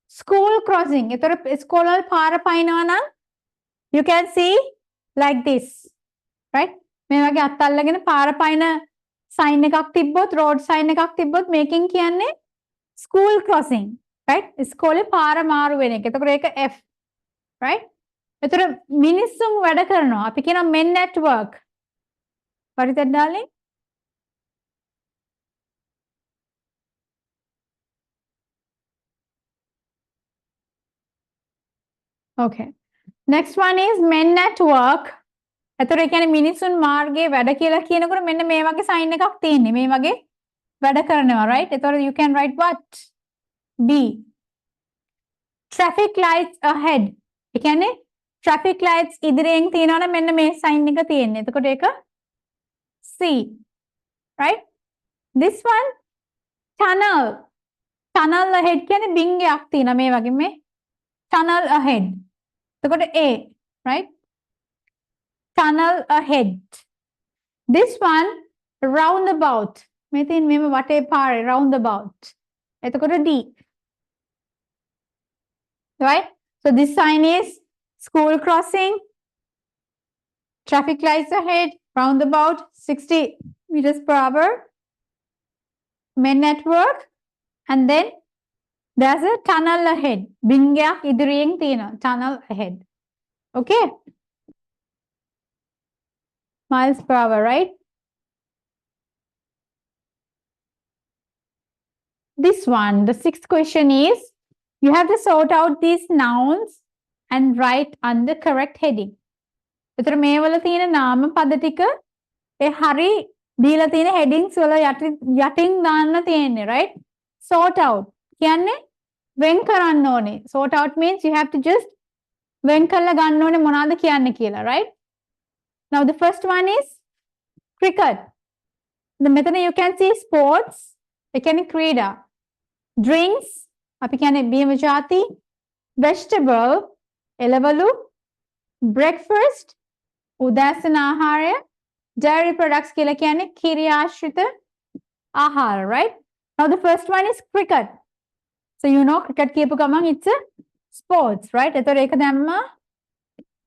School crossing. එතකොට school වල පාර පයින්නවා නම් you can see like this. Right? මේ වගේ අත් අල්ලගෙන පාර පයින් sign එකක් තිබ්බොත් road sign එකක් තිබ්බොත් මේකෙන් කියන්නේ school crossing. Right? ඉස්කෝලේ පාර මාරු වෙන එක. එතකොට ඒක F. Right? එතකොට මිනිස්සුන් වැඩ කරනවා. අපි කියනවා men at work. What is that, darling? Okay. Next one is men at work. එතකොට ඒ කියන්නේ මිනිස්සුන් මාර්ගයේ වැඩ කියලා කියනකොට මෙන්න මේ වගේ sign එකක් තියෙන්නේ. මේ වගේ වැඩ කරනවා, right? එතකොට you can write what? B. Traffic lights ahead. ඒ කියන්නේ traffic lights ඉදිරියෙන් තියෙනවා නම් මෙන්න මේ sign එක තියෙන්නේ. එතකොට ඒක C. Right? This one, tunnel. Tunnel ahead කියන්නේ බිංගයක් තියෙනවා මේ වගේ මේ tunnel ahead. එතකොට A, right? Tunnel ahead. This one, roundabout. මේ තියෙන මේව වටේ පාරේ roundabout. එතකොට D. Right? So this sign is school crossing, traffic lights ahead, roundabout, 60 meters per hour, men at work, and then there's a tunnel ahead. බිංගයක් ඉදිරියෙන් තියෙනවා. Tunnel ahead. Okay? miles per hour, right? This one, the sixth question is, you have to sort out these nouns and write under correct heading. එතකොට මේවල තියෙන නාම පද ටික ඒ හරි දීලා තියෙන headings වල යටින් දාන්න තියෙන්නේ, right? Sort out කියන්නේ වෙන් කරන්න ඕනේ. Sort out means you have to just වෙන් කරලා ගන්න ඕනේ මොනවාද කියන්නේ කියලා, right? Now the first one is cricket. The method you can see sports, ඒ කියන්නේ ක්‍රීඩා. Drinks, අපි කියන්නේ බීම ජාති. Vegetable, එළවලු. Breakfast, උදෑසන ආහාරය. Dairy products කියලා කියන්නේ කිරි ආශ්‍රිත ආහාර, right? Now the first one is cricket. So you know cricket කියපු ගමන් it's a sports, right? එතකොට ඒක දැම්ම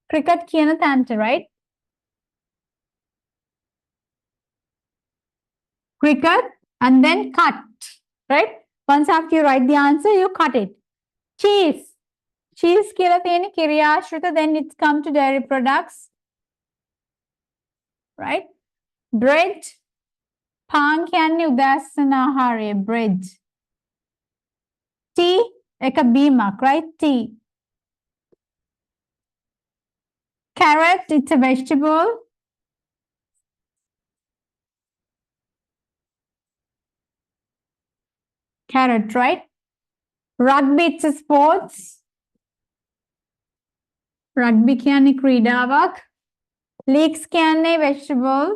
cricket කියන තැනට, right? Cricket and then cut, right? Once after you write the answer, you cut it. Cheese. Cheese කියලා තියෙන්නේ කිරි ආශ්‍රිත, then it's come to dairy products. Right? Bread. පාන් කියන්නේ උදෑසන ආහාරය, bread. Tea, එක බීමක්, right? Tea. Carrot, it's a vegetable. Carrot, right? Rugby, it's a sports. Rugby කියන්නේ ක්‍රීඩාවක්. Leeks කියන්නේ vegetable.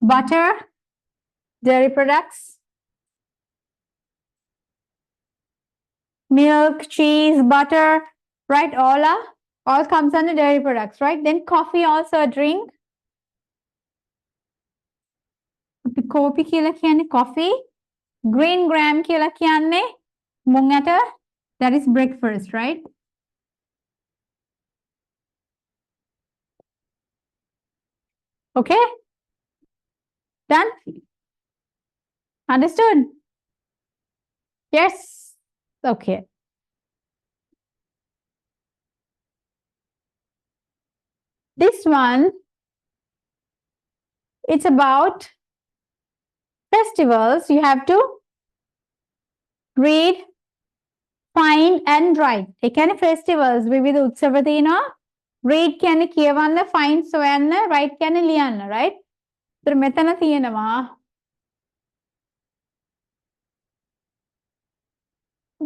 Butter, dairy products. Milk, cheese, butter, right? All comes under dairy products, right? Then coffee, also a drink. Coffee කියලා කියන්නේ coffee. Green gram කියලා කියන්නේ මුං ඇට. That is breakfast, right? Okay? Done? Understood? Yes? Okay. This one, it's about festivals. You have to read, find and write. ඒ කියන්නේ festivals විවිධ උත්සව තියෙනවා. Read කියන්නේ කියවන්න, find සොයන්න, write කියන්නේ ලියන්න, right? ඒතර මෙතන තියෙනවා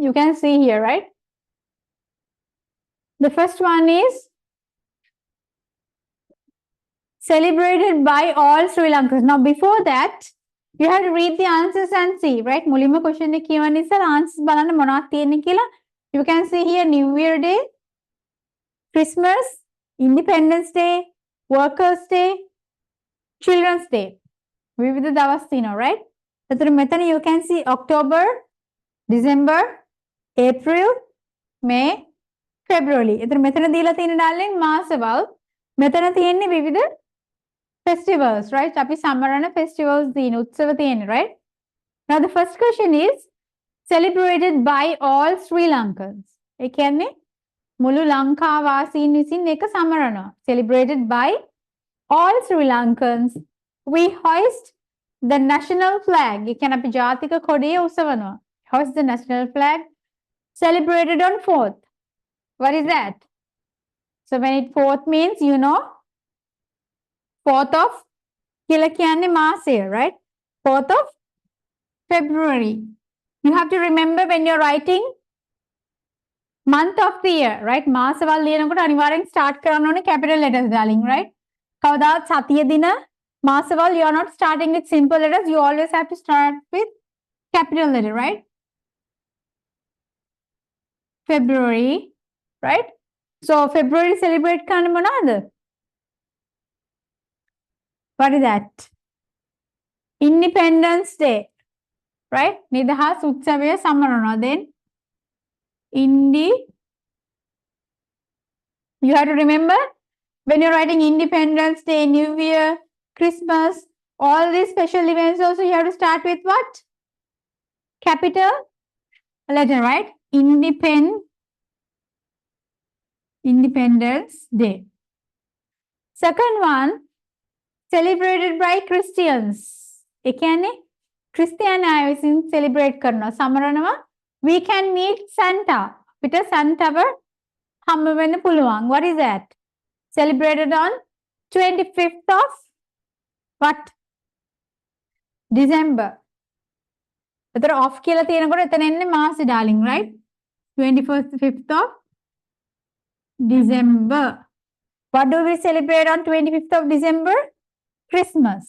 you can see here, right? The first one is celebrated by all Sri Lankans. Now before that, you have to read the answers and see, right? මුලින්ම question එක කියවන්න ඉස්සෙල්ලා answers බලන්න මොනවද තියෙන්නේ කියලා. You can see here New Year Day, Christmas, Independence Day, Workers' Day, Children's Day. විවිධ දවස් තියෙනවා, right? එතකොට මෙතන you can see October, December, April, May, February. එතකොට මෙතන දීලා තියෙන darling මාසවල්. මෙතන තියෙන්නේ විවිධ festivals, right? අපි සමරන festivals තියෙන උත්සව තියෙන, right? Now the first question is celebrated by all Sri Lankans. ඒ කියන්නේ මුළු ලංකා වාසීන් විසින් ඒක සමරනවා. Celebrated by all Sri Lankans. We hoist the national flag. ඒ කියන්නේ අපි ජාතික කොඩිය උසවනවා. Hoist the national flag. Celebrated on 4th. What is that? So when it 4th means, you know, 4th of කියලා කියන්නේ මාසය, right? 4th of February. You have to remember when you're writing month of the year, right? මාසවල් ලියනකොට අනිවාර්යෙන් start කරන්න ඕනේ capital letters, darling, right? කවදාවත් සතිය දින මාසවල් you are not starting with simple letters. You always have to start with capital letter, right? February, right? So February celebrate කරන්නේ මොනවාද? What is that? Independence Day, right? නිදහස් උත්සවය සමරනවා. Then you have to remember when you're writing Independence Day, New Year, Christmas, all these special events also you have to start with what? Capital letter, right? Independence Day. Second one, celebrated by Christians. ඒ කියන්නේ ක්‍රිස්තියානි අය විසින් celebrate කරනවා. සමරනවා. We can meet Santa. අපිට Santaව හම්බ වෙන්න පුළුවන්. What is that? Celebrated on 25th of what? December. එතකොට off කියලා තියෙනකොට එතන එන්නේ මාසෙ darling, right? 25th of December. What do we celebrate on 25th of December? Christmas.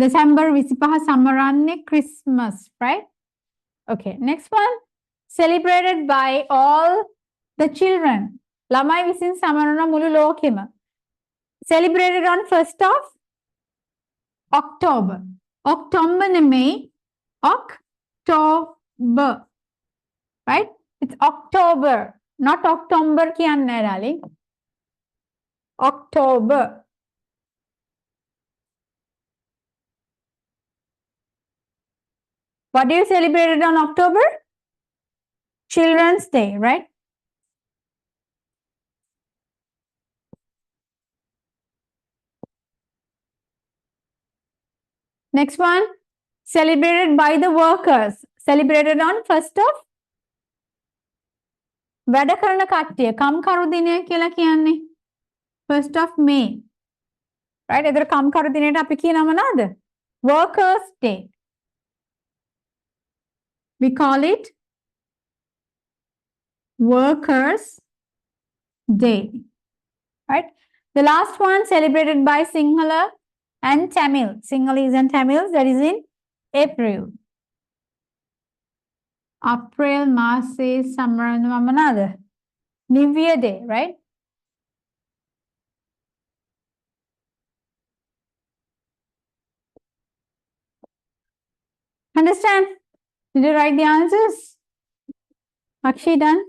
December 25 සමරන්නේ Christmas, right? Okay, next one. Celebrated by all the children. ළමයි විසින් සමරන මුළු ලෝකෙම. Celebrated on 1st of October. October නෙමෙයි October. Right? It's October, not October කියන්නේ darling. October. What do you celebrate on October? Children's Day, right? Next one, celebrated by the workers. Celebrated on 1st of වැඩ කරන කට්ටිය කම්කරු දිනය කියලා කියන්නේ 1st of May. Right? එතකොට කම්කරු දිනයට අපි කියනවා මොනවාද? Workers Day. We call it Workers Day. Right? The last one celebrated by Sinhala and Tamil. Sinhalese and Tamils, that is in April. April මාසේ සමරනවා මොනවාද? New Year Day, right? Understand? Did you write the answers? Akshi done?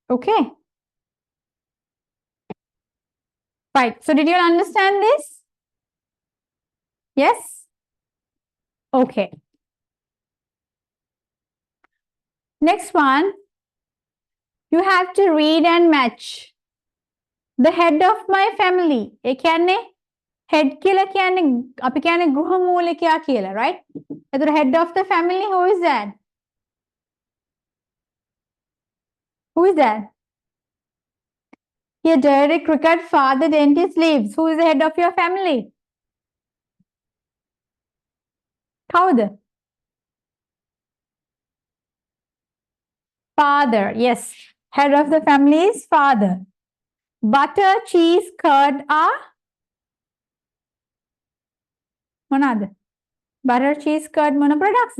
Okay. Right. So did you understand this? Yes? Okay. Next one. You have to read and match. The head of my family. ඒ කියන්නේ head කියලා කියන්නේ අපි කියන්නේ ගෘහමූලිකයා කියලා, right? එතකොට head of the family, who is that? Who is that? Here, dairy, cricket, father, dentist, leaves. Who is the head of your family? කවුද? Father, yes. Head of the family is father. Butter, cheese, curd are මොනවාද? Butter, cheese, curd මොන products?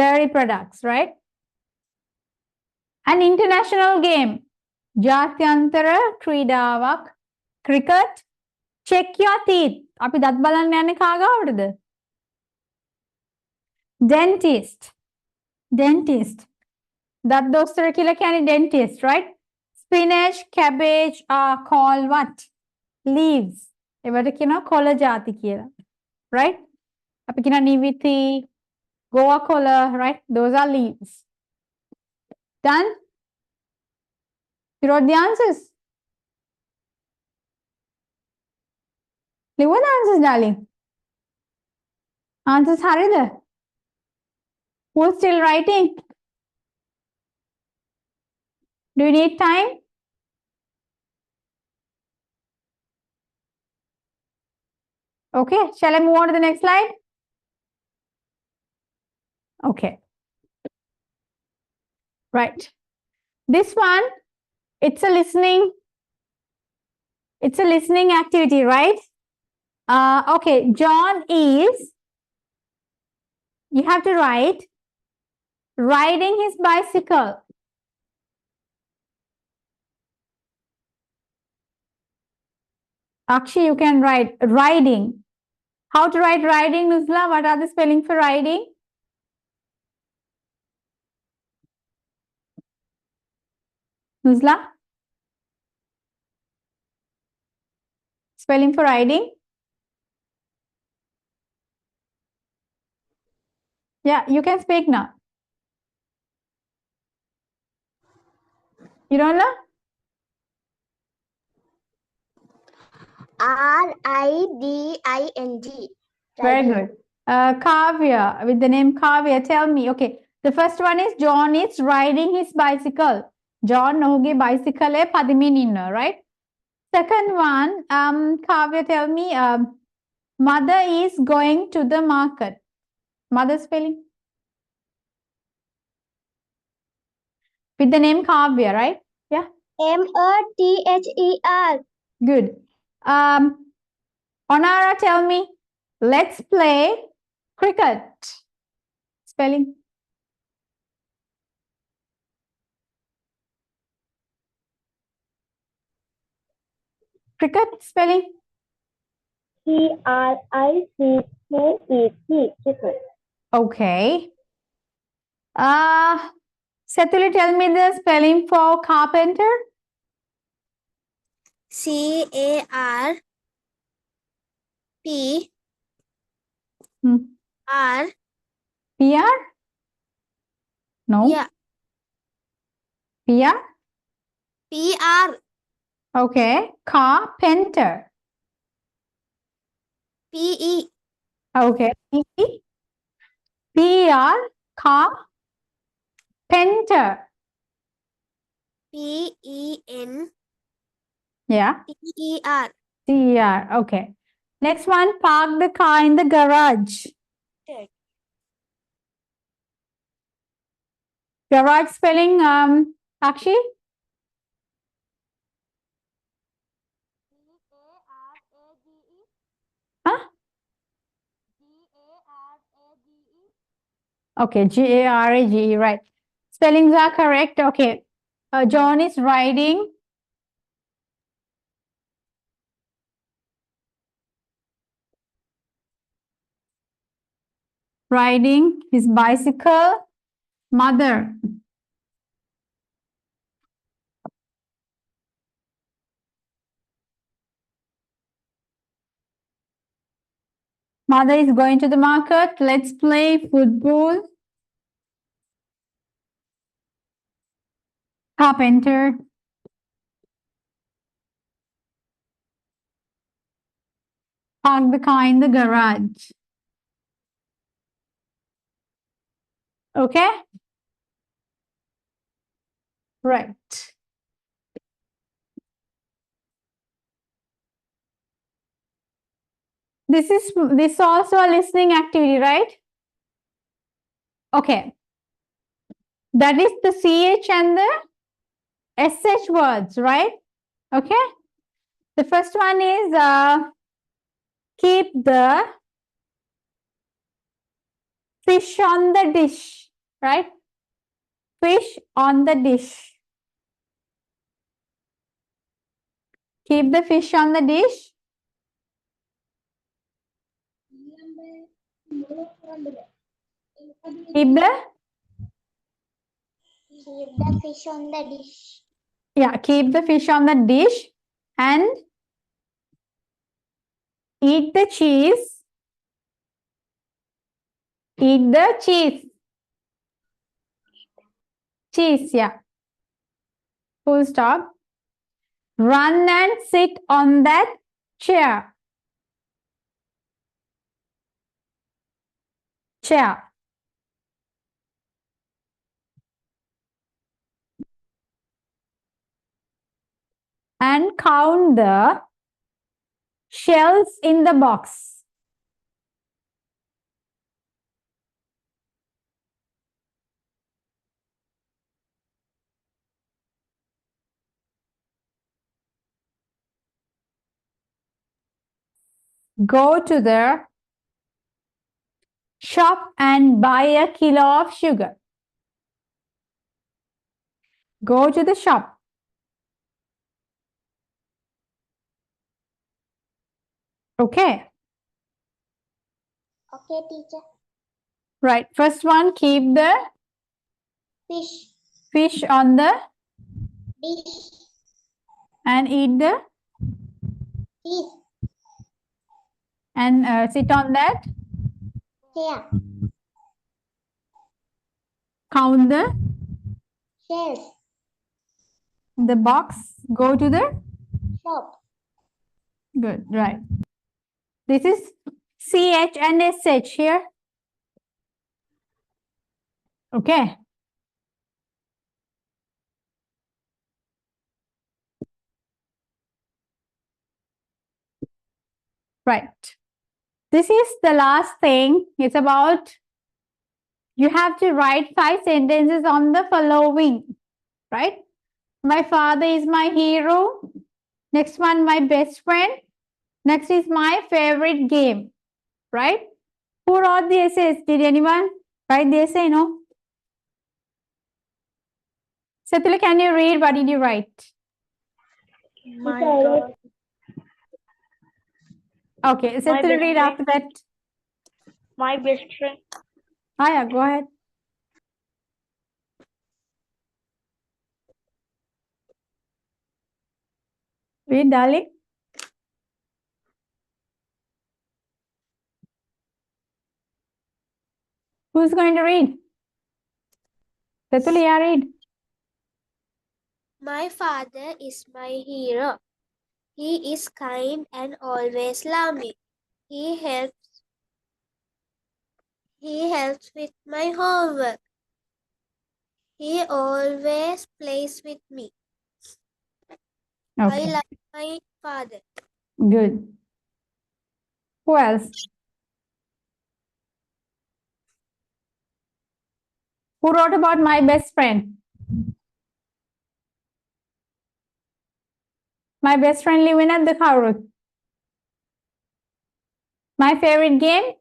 Dairy products, right? An international game. ජාත්‍යන්තර ක්‍රීඩාවක්. Cricket. Check your teeth. අපි දත් බලන්න යන්නේ කාගාවටද? Dentist. Dentist. දත් දොස්තර කියලා කියන්නේ dentist, right? Spinach, cabbage are called what? Leaves. ඒවට කියනවා කොළ ಜಾති කියලා. Right? අපි කියනවා නිවිති, goa කොළ, right? Those are leaves. Done? You wrote the answers? Leave the answers, darling. Answers හරිද? Who's still writing? Do you need time? Okay, shall I move on to the next slide? Okay. Right. This one, it's a listening activity, right? Okay, John is, you have to write, riding his bicycle. Akshi, you can write riding. How to write riding, Nuzla? What are the spelling for riding? Nuzla? Spelling for riding? Yeah, you can speak now. You don't know? RIDING. Very good. Kavya, with the name Kavya, tell me. Okay, the first one is John is riding his bicycle. John ඔහුගේ bicycle එක පදිමින් ඉන්නවා, right? Second one, Kavya, tell me, mother is going to the market. Mother spelling? With the name Kavya, right? Yeah, MOTHER. good. Onara, tell me, let's play cricket. Spelling? Cricket spelling? CRICKET. Cricket. Okay. Setuli, tell me the spelling for carpenter. CARPER. PR? No. Yeah. PR? PR. Okay. Carpenter. PE. Okay. PR. Carpenter. PENTER. Yeah. CR. Okay. Next one. Park the car in the garage. Garage spelling, Akshi? Huh? Okay, GARAGE, right. Spellings are correct. Okay. John is riding his bicycle. Mother. Mother is going to the market. Let's play football. Carpenter. Park the car in the garage. Okay? Right. This is also a listening activity, right? Okay. That is the CH and the SH words, right? Okay. The first one is keep the fish on the dish, right? Fish on the dish. Keep the fish on the dish. Keep the fish on the dish. Yeah, keep the fish on the dish and eat the cheese. Eat the cheese. Cheese, yeah. Full stop. Run and sit on that chair. Chair. And count the shells in the box. Go to the shop and buy a kilo of sugar. Go to the shop. Okay. Okay, teacher. Right. First one, keep the fish on the Dish. and eat the Cheese. and sit on that. Chair. Count the Shells. The box go to the Shop. good, right. This is CH and SH here. Okay. Right. This is the last thing. It's about you have to write 5 sentences on the following, right? My father is my hero. Next one, my best friend. Next is my favorite game, right? Who wrote the essays? Did anyone write the essay? No? Satula, can you read? What did you write? My God. Okay, Satula, read after that. My best friend. Aya, go ahead. Read, darling. Who's going to read? Satula, yeah, read. My father is my hero. He is kind and always love me. He helps with my homework. He always plays with me. Okay, I love my father. good. Who else? Who wrote about my best friend? My best friend living at the Khaurut. My favorite game?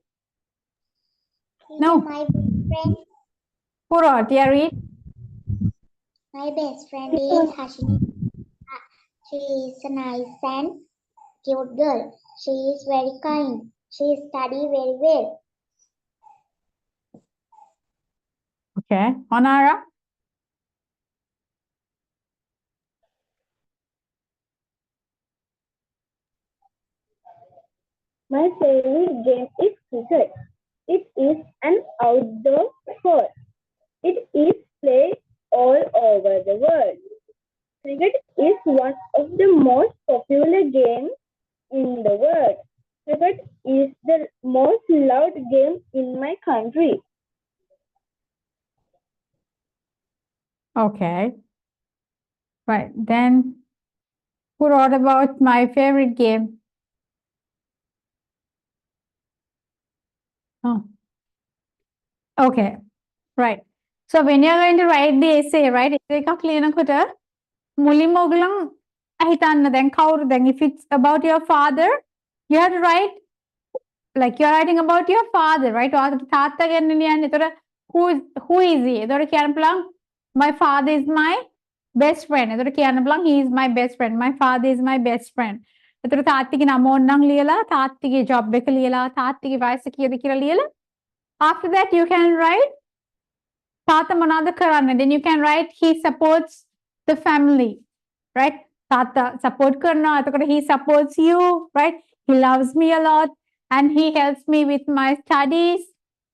No. My best friend. Who wrote? Yeah, read. My best friend is Hashini. She is a nice and cute girl. She is very kind. She studies very well. Okay. Onara? My favorite game is cricket. It is an outdoor sport. It is played all over the world. Cricket is one of the most popular games in the world. Cricket is the most loved game in my country. Okay. Right. Then who wrote about my favorite game? Oh. Okay. Right. So when you're going to write the essay, right? එකක් ලියනකොට මුලින්ම ඔයගොල්ලෝ හිතන්න දැන් කවුරු දැන් if it's about your father, you have to write like you're writing about your father, right? ඔයාගේ තාත්තා ගැන ලියන්නේ. එතකොට who is he? එතකොට කියන්න පුළුවන් my father is my best friend. එතකොට කියන්න පුළුවන් he is my best friend. My father is my best friend. එතකොට තාත්තිගේ නම ඕනනම් ලියලා තාත්තිගේ job එක ලියලා තාත්තිගේ වයස කීයද කියලා ලියලා after that you can write තාත්තා මොනවද කරන්නේ? Then you can write he supports the family, right? තාත්තා support කරනවා. එතකොට he supports you, right? He loves me a lot and he helps me with my studies,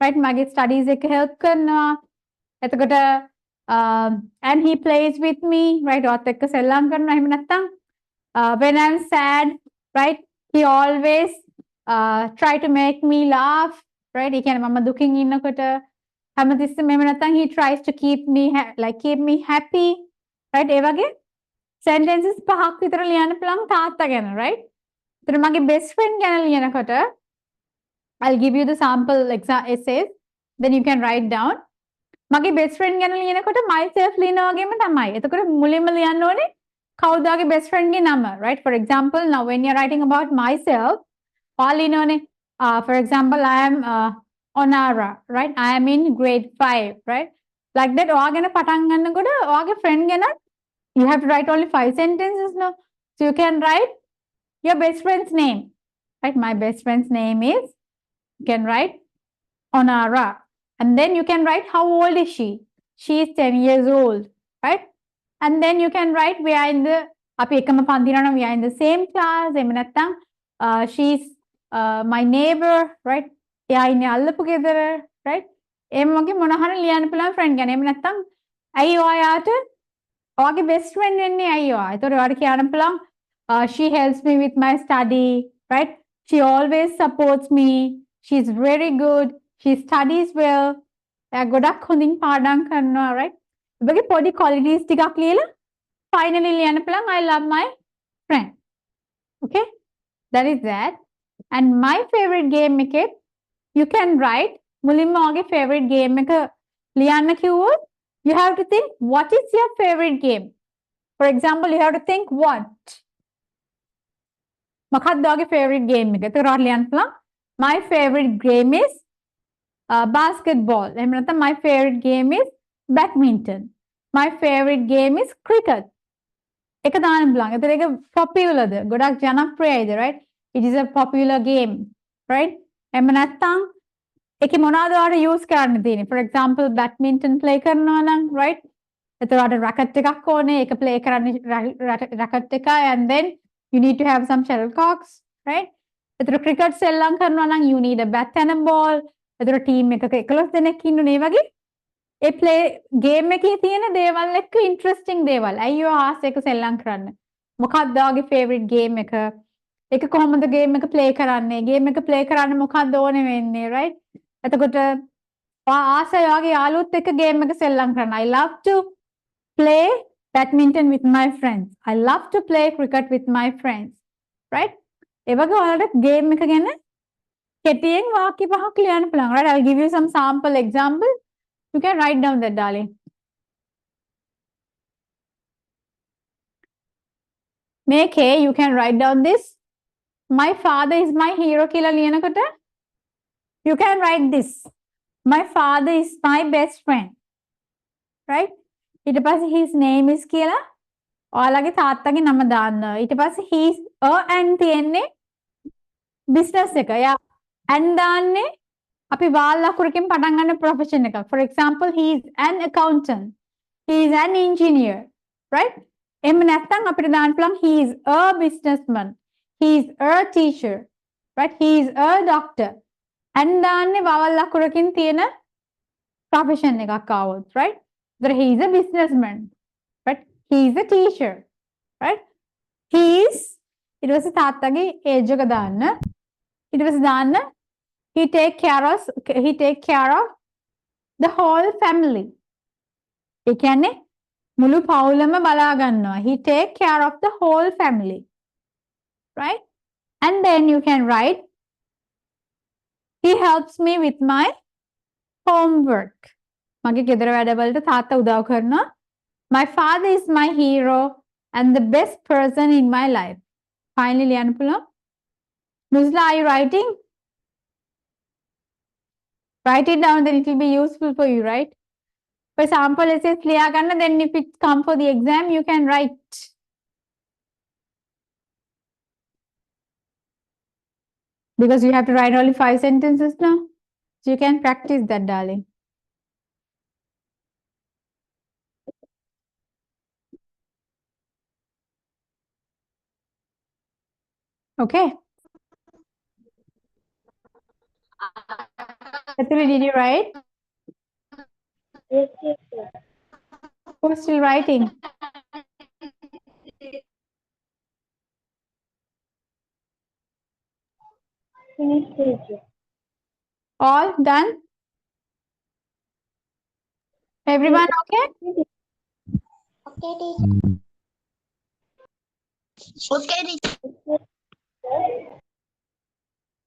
right? මගේ studies එක help කරනවා. එතකොට and he plays with me, right? ඔයත් එක්ක සෙල්ලම් කරනවා. එහෙම නැත්නම් when I'm sad, right? He always try to make me laugh, right? ඒ කියන්නේ මම දුකින් ඉන්නකොට හැමතිස්සෙම එහෙම නැත්නම් he tries to keep me keep me happy, right? ඒ වගේ sentences 5ක් විතර ලියන්න පුළුවන් තාත්තා ගැන, right? එතන මගේ best friend ගැන ලියනකොට I'll give you the sample essays, then you can write down. මගේ best friend ගැන ලියනකොට myself ලියනා වගේම තමයි. එතකොට මුලින්ම ලියන්න ඕනේ කවුද වගේ best friend ගේ නම, right? For example, now when you're writing about myself, ඔයාලා ලියනෝනේ for example, I am Onara, right? I am in grade 5, right? Like that ඔයා ගැන පටන් ගන්නකොට ඔයාගේ friend ගැන you have to write only 5 sentences, no? So you can write your best friend's name, right? My best friend's name is, you can write Onara. And then you can write how old is she? She is 10 years old, right? And then you can write we are in the අපි එකම පන්තිරන we are in the same class. එහෙම නැත්නම් she's my neighbor, right? එයා ඉන්නේ අල්ලපු ගෙදර, right? එහෙම වගේ මොන හරි ලියන්න පුළුවන් friend ගැන. එහෙම නැත්නම් ඇයි ඔයාට ඔයාගේ best friend වෙන්නේ ඇයි ඔයා? ඒතකොට ඔයාට කියන්න පුළුවන් she helps me with my study, right? She always supports me. She's very good. She studies well. එයා ගොඩක් හොඳින් පාඩම් කරනවා, right? ඔබගේ පොඩි qualities ටිකක් ලියලා finally ලියන්න පුළුවන් I love my friend. Okay? That is that. And my favorite game එකේ you can write මුලින්ම ඔයාගේ favorite game එක ලියන්න කිව්වොත් you have to think what is your favorite game. For example, you have to think what. මොකක්ද ඔයාගේ favorite game එක? ඒතකොට ඔයාලා ලියන්න පුළුවන් my favorite game is basketball. එහෙම නැත්නම් my favorite game is badminton. My favorite game is cricket. එක දාන්න පුළුවන්. ඒතර ඒක popular ද? ගොඩක් ජනප්‍රියයිද, right? It is a popular game, right? එහෙම නැත්නම් ඒකේ මොනවද ඔයාලා use කරන්න තියෙන්නේ? For example, badminton play කරනවා නම්, right? ඒතර ඔයාලට racket එකක් ඕනේ. ඒක play කරන්න racket එක and then you need to have some shuttlecocks, right? ඒතර cricket සෙල්ලම් කරනවා නම් you need a bat and a ball. ඒතර team එකක 11 දෙනෙක් ඉන්නුනේ වගේ ඒ play game එකේ තියෙන දේවල් එක්ක interesting දේවල්. ඇයි ඔය ආස එක සෙල්ලම් කරන්න? මොකක්ද ඔයාගේ favorite game එක? ඒක කොහොමද game එක play කරන්නේ? game එක play කරන්න මොකක්ද ඕනේ වෙන්නේ, right? එතකොට ඔයා ආසයි ඔයාගේ යාළුවොත් එක්ක game එක සෙල්ලම් කරන්න. I love to play badminton with my friends. I love to play cricket with my friends, right? ඒ වගේ ඔයාලට game එක ගැන කෙටියෙන් වාක්‍ය පහක් ලියන්න පුළුවන්. Right? I'll give you some sample example. You can write down that, darling. Make a, you can write down this. My father is my hero කියලා ලියනකොට you can write this. My father is my best friend. Right? ඊට පස්සේ his name is කියලා ඔයාලගේ තාත්තගේ නම දාන්න. ඊට පස්සේ he's a and තියෙන්නේ business එක. යා and දාන්නේ අපි වාල් ලකුරකින් පටන් ගන්න profession එකක්. For example, he is an accountant. He is an engineer. Right? එහෙම නැත්නම් අපිට දාන්න පුළුවන් he is a businessman. He is a teacher. Right? He is a doctor. and දාන්නේ වාල් ලකුරකින් තියෙන profession එකක් ආවොත්. Right? That he is a businessman. Right? He is a teacher. Right? He is ඊට පස්සේ තාත්තගේ age එක දාන්න. ඊට පස්සේ දාන්න he take care of the whole family. ඒ කියන්නේ මුළු පවුලම බලා ගන්නවා. He take care of the whole family. Right? And then you can write he helps me with my homework. මගේ ගෙදර වැඩවලට තාත්තා උදව් කරනවා. My father is my hero and the best person in my life. Finally ලියන්න පුළුවන්. Nuzla, are you writing? Write it down, then it will be useful for you, right? For example, it says ලියා ගන්න, then if it come for the exam, you can write. Because you have to write only 5 sentences now. So you can practice that, darling. Okay. Kathuri, did you write? Yes, yes, sir. Who's still writing? Finish, teacher. All done? Everyone okay? Okay, teacher. Okay, teacher.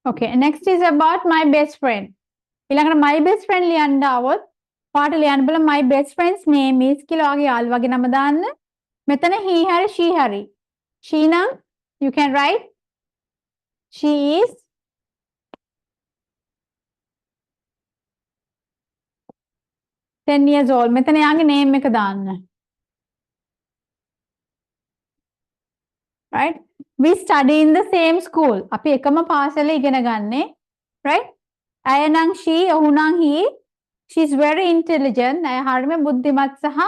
Okay, next is about my best friend. ඊළඟට my best friend ලියන්න આવොත් පාට ලියන්න බල my best friend's name is කියලා ඔයාගේ යාළුවාගේ නම දාන්න. මෙතන he හරි she හරි. She නම් you can write she is ten years old. මෙතන යාගේ name එක දාන්න. Right? We study in the same school. අපි එකම පාසලේ ඉගෙන ගන්නේ. Right? අය නම් she, ඔහු නම් he. She's very intelligent. අය හරියම බුද්ධිමත් සහ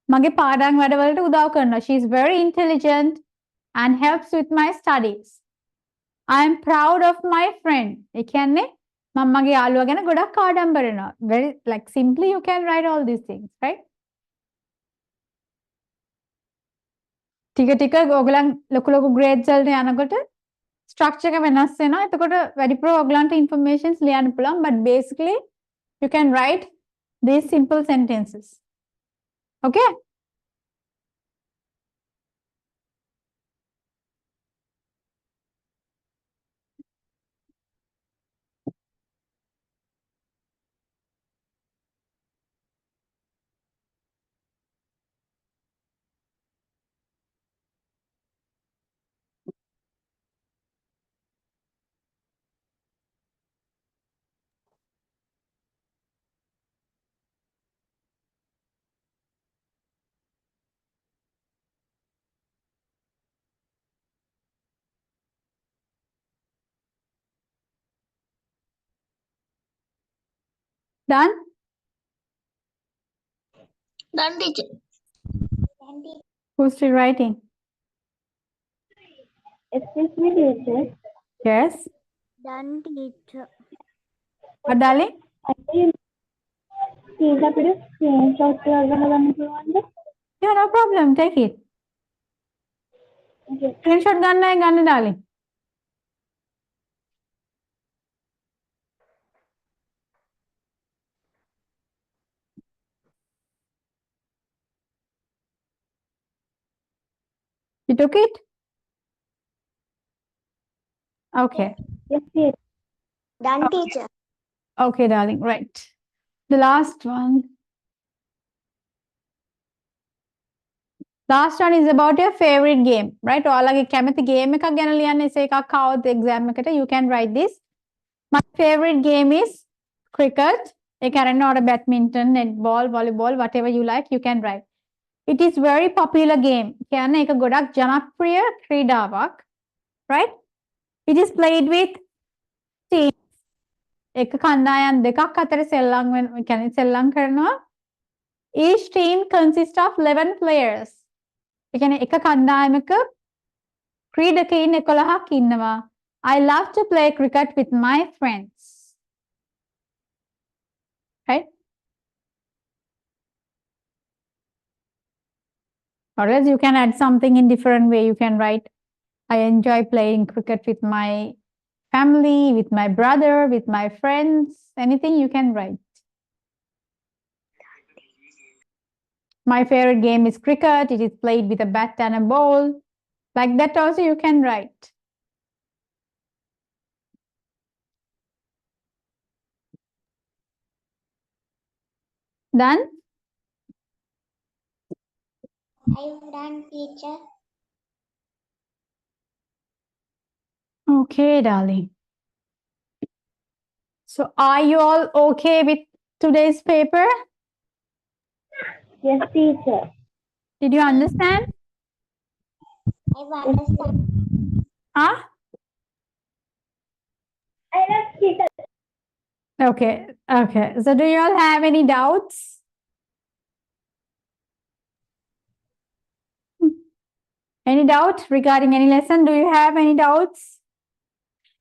මගේ පාඩම් වැඩවලට උදව් කරනවා. She's very intelligent and helps with my studies. I am proud of my friend. ඒ කියන්නේ මම මගේ යාළුවා ගැන ගොඩක් ආඩම්බරනවා. Very like simply you can write all these things, right? ටික ඔයගලන් ලොකු grades වලට යනකොට structure එක වෙනස් වෙනවා. එතකොට වැඩිපුර ඔයගලන්ට informations ලියන්න පුළුවන්. But basically you can write these simple sentences. Okay? Done? Done, teacher. Who's still writing? Excuse me, teacher. Yes. Done, teacher. What, darling? Please, අපිට screenshot එකක් ගන්න පුළුවන්ද? Yeah, no problem. Take it. Okay. Screenshot ගන්න darling. You took it? Okay. Yes, teacher. Done, teacher. Okay, darling. Right. The last one. Last one is about your favorite game, right? ඔයාලගේ කැමති game එකක් ගැන ලියන්න essay එකක් ආවොත් exam එකට you can write this. My favorite game is cricket. ඒ කියන්නේ or badminton, netball, volleyball, whatever you like, you can write. It is very popular game. කියන්නේ ඒක ගොඩක් ජනප්‍රිය ක්‍රීඩාවක්, right? It is played with teams. එක කණ්ඩායම් දෙකක් අතර සෙල්ලම් වෙන කියන්නේ සෙල්ලම් කරනවා. Each team consists of 11 players. ඒ කියන්නේ එක කණ්ඩායමක ක්‍රීඩකයින් 11ක් ඉන්නවා. I love to play cricket with my friends. Right? Or else you can add something in different way. You can write, I enjoy playing cricket with my family, with my brother, with my friends. Anything you can write. My favorite game is cricket. It is played with a bat and a ball. Like that also you can write. Done? I'm done, teacher. Okay, darling. So are you all okay with today's paper? Yes, teacher. Did you understand? I understand. Huh? I love cricket. Okay, okay. So do you all have any doubts? Any doubt regarding any lesson? Do you have any doubts?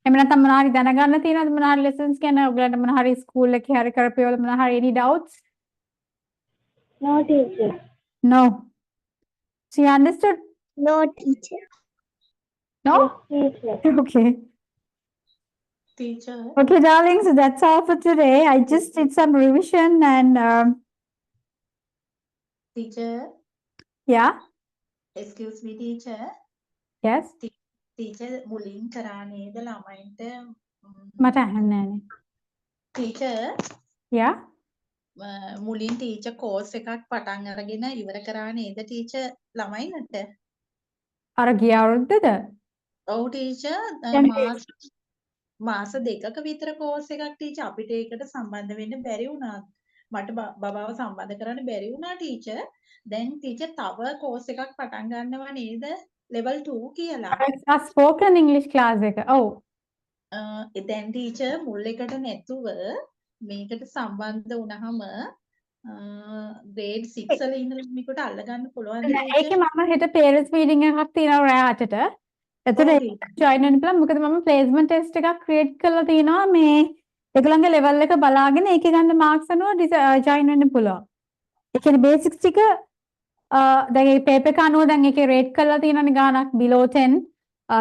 එහෙම නැත්නම් මොනවා හරි දැනගන්න තියෙනවද මොනවා හරි lessons ගැන ඔයගලන්ට මොනවා හරි school එකේ හරි කරපේවල මොනවා හරි any doubts? No, teacher. No. So you understood? No, teacher. No? Yes, teacher. Okay. Teacher, Okay, darling. So that's all for today. I just did some revision and teacher, yeah. excuse me, teacher. Yes. Teacher, මුලින් කරා නේද ළමයින්ට මට අහන්න නෑනේ. teacher, Yeah. මුලින් teacher course එකක් පටන් අරගෙන ඉවර කරා නේද teacher ළමයින්ට? අර ගිය අවුරුද්දද? ඔව් teacher, කියන්නේ- මාස දෙකක විතර course එකක් teacher අපිට ඒකට සම්බන්ධ වෙන්න බැරි වුණා. මට බබාව සම්බන්ධ කරන්න බැරි වුණා teacher. දැන් teacher තව course එකක් පටන් ගන්නවා නේද? level 2 කියලා. A spoken English class එක. ඔව්. දැන් teacher මුල් එකට නැතුව මේකට සම්බන්ධ වුණාම grade 6 වල ඉන්න ළමයිකට අල්ලගන්න පුළුවන්ද teacher? ඒකේ මම හෙට parents meeting එකක් තියෙනවා රෑ 8ට. එතකොට join වෙන්න පුළුවන්. මොකද මම placement test එකක් create කරලා තියෙනවා මේ ඒගොල්ලන්ගේ level එක බලාගෙන ඒකේ ගන්න marks අනුව join වෙන්න පුළුවන්. ඒ කියන්නේ basics ටික දැන් මේ පේපර් එක අනුව දැන් ඒකේ රේට් කරලා තියෙනනේ ගානක් below 10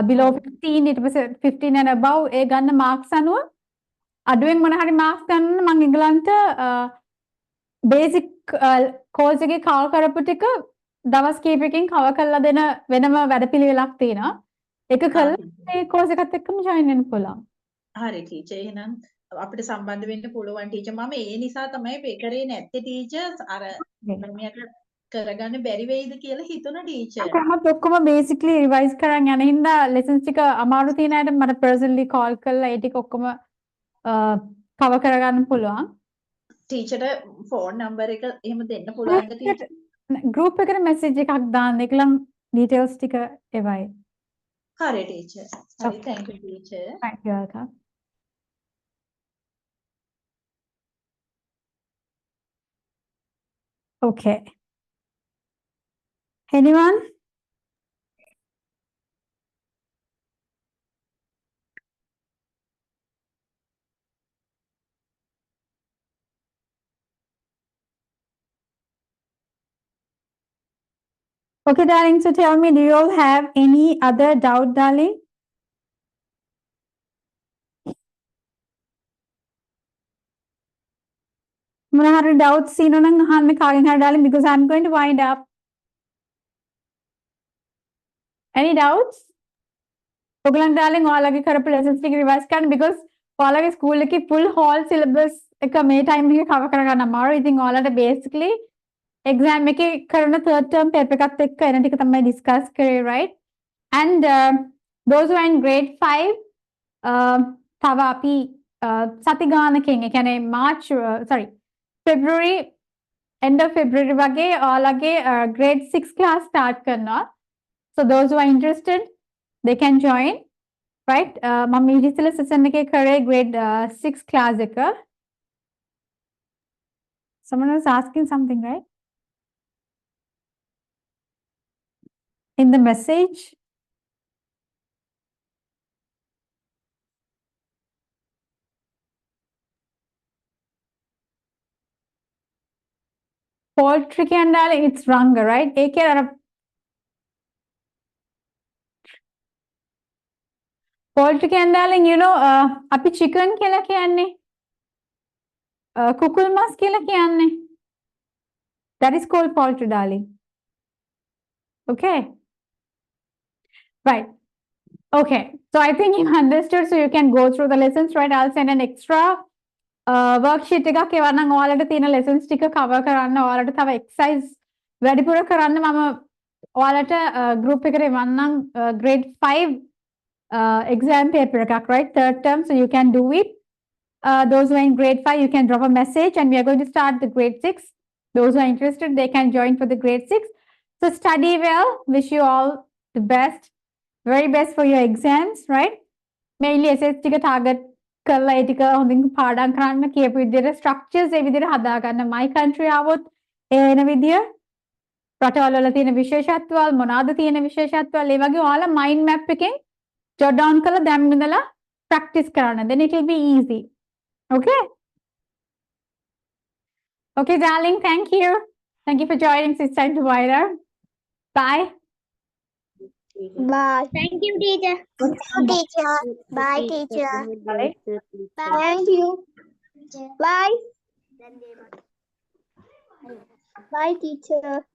below 15 ඊට පස්සේ 15 and above ඒ ගන්න මාක්ස් අනුව අඩුවෙන් මොන හරි මාක්ස් ගන්න මම ඒගොල්ලන්ට බේසික් කෝස් එකේ කවර් කරපු ටික දවස් කීපයකින් කවර් කරලා දෙන වෙනම වැඩපිළිවෙලක් තියෙනවා. ඒක කළා ඒ කෝස් එකත් එක්කම ජොයින් වෙන්න පුළුවන්. හරි ටීචර් එහෙනම් අපිට සම්බන්ධ වෙන්න පුළුවන් ටීචර්. මම ඒ නිසා තමයි පේ කරේ නැත්තේ ටීචර්. අර ළමයාට කරගන්න බැරි වෙයිද කියලා හිතුණා ටීචර්. කොහොමද ඔක්කොම බේසික්ලි රිවයිස් කරන් යන හින්දා ලෙසන්ස් ටික අමාරු තියෙන අයට මට පර්සනලි කෝල් කරලා ඒ ටික ඔක්කොම කවර් කරගන්න පුළුවන්. ටීචර්ට ෆෝන් නම්බර් එක එහෙම දෙන්න පුළුවන්ද ටීචර්? ගෲප් එකට මෙසේජ් එකක් දාන්න. ඒකලම් ඩීටේල්ස් ටික එවයි. හරි ටීචර්. හරි thank you teacher. Thank you, welcome. Okay. Anyone? Okay, darling. So tell me, do you all have any other doubt, darling? මොන හරි doubts තියෙනවා නම් අහන්න කාගෙන් හරි darling because I'm going to wind up. Any doubts? ඔයගලන් darling ඔයාලගේ කරපු lessons ටික revise කරන්න because ඔයාලගේ school එකේ full whole syllabus එක මේ time එකේ cover කරගන්න අමාරුයි. ඉතින් ඔයාලට basically exam එකේ කරන third term paper එකත් එක්ක එන ටික තමයි discuss කරේ, right? And those who are in grade 5 තව අපි සති ගානකින් ඒ කියන්නේ March February end of February වගේ ඔයාලගේ grade 6 class start කරනවා. So those who are interested they can join, right? මම ඉතින් session එකේ කරේ grade 6 class එක. Someone was asking something, right? In the message. Poultry can darling, it's Ranga, right? ඒක අර poultry can darling, you know, අපි chicken කියලා කියන්නේ. කුකුල් මස් කියලා කියන්නේ. That is called poultry, darling. Okay. Right. Okay. So I think you understood. So you can go through the lessons, right? I'll send an extra worksheet එකක් එවන්නම් ඔයාලට තියෙන lessons ටික cover කරන්න ඔයාලට තව exercise වැඩිපුර කරන්න මම ඔයාලට group එකට එවන්නම් grade 5 exam paper එකක්, right? Third term, so you can do it. Those who are in grade 5, you can drop a message and we are going to start the grade 6. Those who are interested, they can join for the grade 6. So study well. Wish you all the best. Very best for your exams, right? Mainly SS ටික target කරලා ඒ ටික හොඳින් පාඩම් කරන්න කියපු විදිහට structures ඒ විදිහට හදා ගන්න. My country ආවොත් ඒ වෙන විදිය රටවල වල තියෙන විශේෂත්වවල මොනවාද තියෙන විශේෂත්වවල ඒ වගේ ඔයාලා mind map එකෙන් jot down කරලා දැන් ඉඳලා practice කරන්න. Then it will be easy. Okay? Okay, darling, thank you. Thank you for joining. It's time to wind up. Bye. Bye. Thank you, teacher. Teacher. Bye, teacher. Thank you. Bye. Bye, teacher.